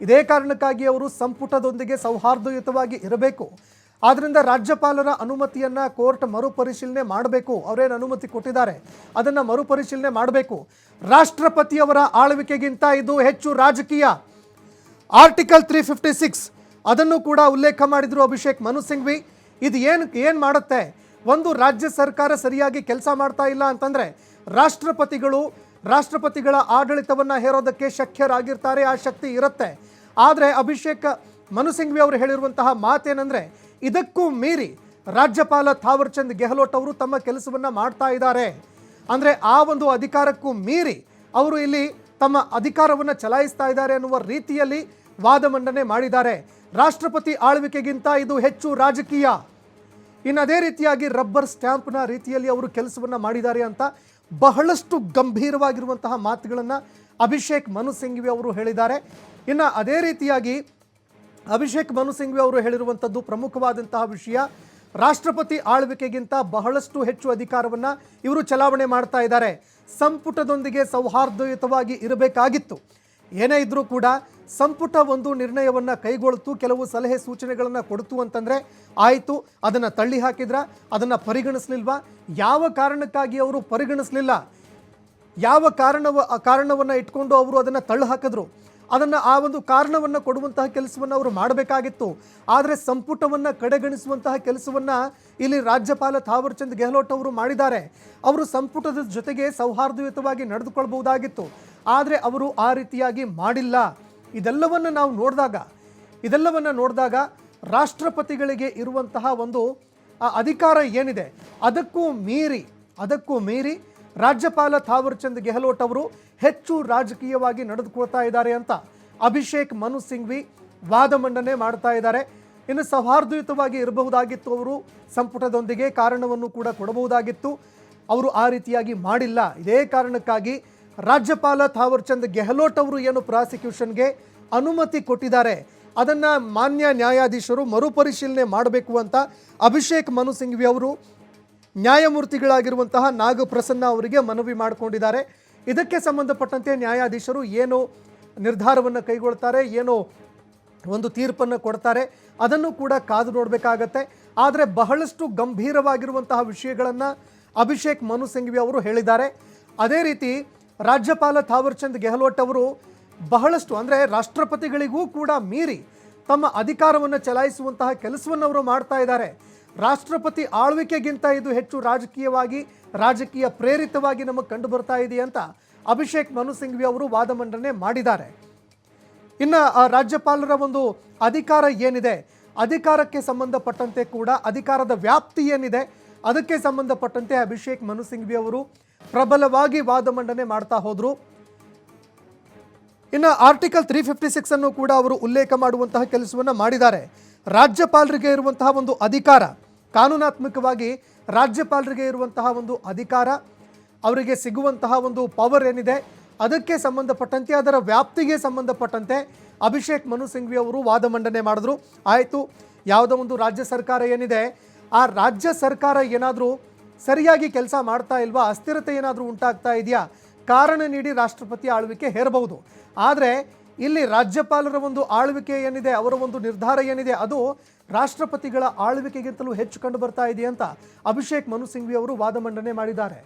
ಇದೇ ಕಾರಣಕ್ಕಾಗಿ ಅವರು ಸಂಪುಟದೊಂದಿಗೆ ಸೌಹಾರ್ದಯುತವಾಗಿ ಇರಬೇಕು. ಆದ್ದರಿಂದ ರಾಜ್ಯಪಾಲರ ಅನುಮತಿಯನ್ನು ಕೋರ್ಟ್ ಮರುಪರಿಶೀಲನೆ ಮಾಡಬೇಕು. ಅವರೇನು ಅನುಮತಿ ಕೊಟ್ಟಿದ್ದಾರೆ ಅದನ್ನು ಮರುಪರಿಶೀಲನೆ ಮಾಡಬೇಕು. ರಾಷ್ಟ್ರಪತಿಯವರ ಆಳ್ವಿಕೆಗಿಂತ ಇದು ಹೆಚ್ಚು ರಾಜಕೀಯ. ಆರ್ಟಿಕಲ್ 356 ಅದನ್ನು ಕೂಡ ಉಲ್ಲೇಖ ಮಾಡಿದರು ಅಭಿಷೇಕ್ ಮನು ಸಿಂಘ್ವಿ. ಇದು ಏನು ಮಾಡುತ್ತೆ, ಒಂದು ರಾಜ್ಯ ಸರ್ಕಾರ ಸರಿಯಾಗಿ ಕೆಲಸ ಮಾಡ್ತಾ ಇಲ್ಲ ಅಂತಂದರೆ ರಾಷ್ಟ್ರಪತಿಗಳ ಆಡಳಿತವನ್ನು ಹೇರೋದಕ್ಕೆ ಶಕ್ಯರಾಗಿರ್ತಾರೆ, ಆ ಶಕ್ತಿ ಇರುತ್ತೆ. ಆದರೆ ಅಭಿಷೇಕ್ ಮನು ಸಿಂಘ್ವಿ ಅವರು ಹೇಳಿರುವಂತಹ ಮಾತೇನೆಂದರೆ ಇದಕ್ಕೂ ಮೀರಿ ರಾಜ್ಯಪಾಲ ಥಾವರ್ ಚಂದ್ ಗೆಹ್ಲೋಟ್ ಅವರು ತಮ್ಮ ಕೆಲಸವನ್ನು ಮಾಡ್ತಾ ಇದ್ದಾರೆ. ಅಂದರೆ ಆ ಒಂದು ಅಧಿಕಾರಕ್ಕೂ ಮೀರಿ ಅವರು ಇಲ್ಲಿ ತಮ್ಮ ಅಧಿಕಾರವನ್ನು ಚಲಾಯಿಸ್ತಾ ಇದ್ದಾರೆ ಅನ್ನುವ ರೀತಿಯಲ್ಲಿ ವಾದ ಮಂಡನೆ ಮಾಡಿದ್ದಾರೆ. ರಾಷ್ಟ್ರಪತಿ ಆಳ್ವಿಕೆಗಿಂತ ಇದು ಹೆಚ್ಚು ರಾಜಕೀಯ. ಇನ್ನು ಅದೇ ರೀತಿಯಾಗಿ ರಬ್ಬರ್ ಸ್ಟ್ಯಾಂಪ್ನ ರೀತಿಯಲ್ಲಿ ಅವರು ಕೆಲಸವನ್ನು ಮಾಡಿದ್ದಾರೆ ಅಂತ ಬಹಳಷ್ಟು ಗಂಭೀರವಾಗಿರುವಂತಹ ಮಾತುಗಳನ್ನು ಅಭಿಷೇಕ್ ಮನು ಸಿಂಘ್ವಿ ಅವರು ಹೇಳಿದ್ದಾರೆ. ಇನ್ನು ಅದೇ ರೀತಿಯಾಗಿ ಅಭಿಷೇಕ್ ಮನು ಸಿಂಘ್ವಿ ಅವರು ಹೇಳಿರುವಂಥದ್ದು ಪ್ರಮುಖವಾದಂತಹ ವಿಷಯ, ರಾಷ್ಟ್ರಪತಿ ಆಳ್ವಿಕೆಗಿಂತ ಬಹಳಷ್ಟು ಹೆಚ್ಚು ಅಧಿಕಾರವನ್ನು ಇವರು ಚಲಾವಣೆ ಮಾಡ್ತಾ ಇದ್ದಾರೆ. ಸಂಪುಟದೊಂದಿಗೆ ಸೌಹಾರ್ದಯುತವಾಗಿ ಇರಬೇಕಾಗಿತ್ತು. ಏನೇ ಇದ್ರೂ ಕೂಡ ಸಂಪುಟ ಒಂದು ನಿರ್ಣಯವನ್ನು ಕೈಗೊಳ್ತು, ಕೆಲವು ಸಲಹೆ ಸೂಚನೆಗಳನ್ನು ಕೊಡ್ತು ಅಂತಂದರೆ ಆಯಿತು, ಅದನ್ನು ತಳ್ಳಿ ಹಾಕಿದ್ರ, ಅದನ್ನು ಪರಿಗಣಿಸಲಿಲ್ವಾ, ಯಾವ ಕಾರಣಕ್ಕಾಗಿ ಅವರು ಪರಿಗಣಿಸಲಿಲ್ಲ, ಯಾವ ಕಾರಣವನ್ನು ಇಟ್ಕೊಂಡು ಅವರು ಅದನ್ನು ತಳ್ಳಿ ಹಾಕಿದ್ರು, ಅದನ್ನು ಆ ಒಂದು ಕಾರಣವನ್ನು ಕೊಡುವಂತಹ ಕೆಲಸವನ್ನು ಅವರು ಮಾಡಬೇಕಾಗಿತ್ತು. ಆದರೆ ಸಂಪುಟವನ್ನು ಕಡೆಗಣಿಸುವಂತಹ ಕೆಲಸವನ್ನು ಇಲ್ಲಿ ರಾಜ್ಯಪಾಲ ಥಾವರ್ ಚಂದ್ ಗೆಹ್ಲೋಟ್ ಅವರು ಮಾಡಿದ್ದಾರೆ. ಅವರು ಸಂಪುಟದ ಜೊತೆಗೆ ಸೌಹಾರ್ದಯುತವಾಗಿ ನಡೆದುಕೊಳ್ಬಹುದಾಗಿತ್ತು. ಆದರೆ ಅವರು ಆ ರೀತಿಯಾಗಿ ಮಾಡಿಲ್ಲ. ಇದೆಲ್ಲವನ್ನು ನಾವು ನೋಡಿದಾಗ ರಾಷ್ಟ್ರಪತಿಗಳಿಗೆ ಇರುವಂತಹ ಒಂದು ಅಧಿಕಾರ ಏನಿದೆ ಅದಕ್ಕೂ ಮೀರಿ ರಾಜ್ಯಪಾಲ ಥಾವರ್ ಚಂದ್ ಗೆಹ್ಲೋಟ್ ಅವರು ಹೆಚ್ಚು ರಾಜಕೀಯವಾಗಿ ನಡೆದುಕೊಳ್ತಾ ಇದ್ದಾರೆ ಅಂತ ಅಭಿಷೇಕ್ ಮನು ಸಿಂಘ್ವಿ ವಾದ ಮಂಡನೆ ಮಾಡ್ತಾ ಇದ್ದಾರೆ. ಇನ್ನು ಸೌಹಾರ್ದಯುತವಾಗಿ ಇರಬಹುದಾಗಿತ್ತು, ಅವರು ಸಂಪುಟದೊಂದಿಗೆ ಕಾರಣವನ್ನು ಕೂಡ ಕೊಡಬಹುದಾಗಿತ್ತು, ಅವರು ಆ ರೀತಿಯಾಗಿ ಮಾಡಿಲ್ಲ. ಇದೇ ಕಾರಣಕ್ಕಾಗಿ ರಾಜ್ಯಪಾಲ ಥಾವರ್ಚಂದ್ ಗೆಹ್ಲೋಟ್ ಅವರು ಏನು ಪ್ರಾಸಿಕ್ಯೂಷನ್ಗೆ ಅನುಮತಿ ಕೊಟ್ಟಿದ್ದಾರೆ ಅದನ್ನು ಮಾನ್ಯ ನ್ಯಾಯಾಧೀಶರು ಮರುಪರಿಶೀಲನೆ ಮಾಡಬೇಕು ಅಂತ ಅಭಿಷೇಕ್ ಮನು ಸಿಂಘ್ವಿ ಅವರು ನ್ಯಾಯಮೂರ್ತಿಗಳಾಗಿರುವಂತಹ ನಾಗಪ್ರಸನ್ನ ಅವರಿಗೆ ಮನವಿ ಮಾಡಿಕೊಂಡಿದ್ದಾರೆ. ಇದಕ್ಕೆ ಸಂಬಂಧಪಟ್ಟಂತೆ ನ್ಯಾಯಾಧೀಶರು ಏನು ನಿರ್ಧಾರವನ್ನು ಕೈಗೊಳ್ತಾರೆ, ಏನು ಒಂದು ತೀರ್ಪನ್ನು ಕೊಡ್ತಾರೆ ಅದನ್ನು ಕೂಡ ಕಾದು ನೋಡಬೇಕಾಗತ್ತೆ. ಆದರೆ ಬಹಳಷ್ಟು ಗಂಭೀರವಾಗಿರುವಂತಹ ವಿಷಯಗಳನ್ನು ಅಭಿಷೇಕ್ ಮನು ಸಿಂಘ್ವಿ ಅವರು ಹೇಳಿದ್ದಾರೆ. ಅದೇ ರೀತಿ ರಾಜ್ಯಪಾಲ ಥಾವರ್ಚಂದ್ ಗೆಹ್ಲೋಟ್ ಅವರು ಬಹಳಷ್ಟು ಅಂದರೆ ರಾಷ್ಟ್ರಪತಿಗಳಿಗೂ ಕೂಡ ಮೀರಿ ತಮ್ಮ ಅಧಿಕಾರವನ್ನು ಚಲಾಯಿಸುವಂತಹ ಕೆಲಸವನ್ನು ಅವರು ಮಾಡ್ತಾ ಇದ್ದಾರೆ. ರಾಷ್ಟ್ರಪತಿ ಆಳ್ವಿಕೆಗಿಂತ ಇದು ಹೆಚ್ಚು ರಾಜಕೀಯ ಪ್ರೇರಿತವಾಗಿ ನಮಗೆ ಕಂಡು ಬರ್ತಾ ಇದೆ ಅಂತ ಅಭಿಷೇಕ್ ಮನು ಸಿಂಘ್ವಿ ಅವರು ವಾದ ಮಂಡನೆ ಮಾಡಿದ್ದಾರೆ. ಇನ್ನು ರಾಜ್ಯಪಾಲರ ಒಂದು ಅಧಿಕಾರ ಏನಿದೆ, ಅಧಿಕಾರಕ್ಕೆ ಸಂಬಂಧಪಟ್ಟಂತೆ ಕೂಡ ಅಧಿಕಾರದ ವ್ಯಾಪ್ತಿ ಏನಿದೆ ಅದಕ್ಕೆ ಸಂಬಂಧಪಟ್ಟಂತೆ ಅಭಿಷೇಕ್ ಮನು ಸಿಂಘ್ವಿ ಅವರು ಪ್ರಬಲವಾಗಿ ವಾದ ಮಂಡನೆ ಮಾಡ್ತಾ ಹೋದರು. ಇನ್ನು ಆರ್ಟಿಕಲ್ 356 ಅನ್ನು ಕೂಡ ಅವರು ಉಲ್ಲೇಖ ಮಾಡುವಂತಹ ಕೆಲಸವನ್ನು ಮಾಡಿದ್ದಾರೆ. ರಾಜ್ಯಪಾಲರಿಗೆ ಇರುವಂತಹ ಒಂದು ಅಧಿಕಾರ, ಕಾನೂನಾತ್ಮಕವಾಗಿ ರಾಜ್ಯಪಾಲರಿಗೆ ಇರುವಂತಹ ಒಂದು ಅಧಿಕಾರ, ಅವರಿಗೆ ಸಿಗುವಂತಹ ಒಂದು ಪವರ್ ಏನಿದೆ ಅದಕ್ಕೆ ಸಂಬಂಧಪಟ್ಟಂತೆ ಅದರ ವ್ಯಾಪ್ತಿಗೆ ಸಂಬಂಧಪಟ್ಟಂತೆ ಅಭಿಷೇಕ್ ಮನು ಸಿಂಘ್ವಿ ಅವರು ವಾದ ಮಂಡನೆ ಮಾಡಿದ್ರು. ಆಯಿತು, ಯಾವುದೋ ಒಂದು ರಾಜ್ಯ ಸರ್ಕಾರ ಏನಿದೆ ಆ ರಾಜ್ಯ ಸರ್ಕಾರ ಏನಾದರೂ ಸರಿಯಾಗಿ ಕೆಲಸ ಮಾಡ್ತಾ ಇಲ್ವಾ, ಅಸ್ಥಿರತೆ ಏನಾದರೂ ಉಂಟಾಗ್ತಾ ಇದೆಯಾ, ಕಾರಣ ನೀಡಿ ರಾಷ್ಟ್ರಪತಿ ಆಳ್ವಿಕೆ ಹೇರಬಹುದು. ಆದರೆ ಇಲ್ಲಿ ರಾಜ್ಯಪಾಲರ ಒಂದು ಆಳ್ವಿಕೆ ಏನಿದೆ, ಅವರ ಒಂದು ನಿರ್ಧಾರ ಏನಿದೆ ಅದು ರಾಷ್ಟ್ರಪತಿಗಳ ಆಳ್ವಿಕೆಗಿಂತಲೂ ಹೆಚ್ಚು ಕಂಡು ಬರ್ತಾ ಇದೆ ಅಂತ ಅಭಿಷೇಕ್ ಮನು ಸಿಂಘ್ವಿ ಅವರು ವಾದ ಮಂಡನೆ ಮಾಡಿದ್ದಾರೆ.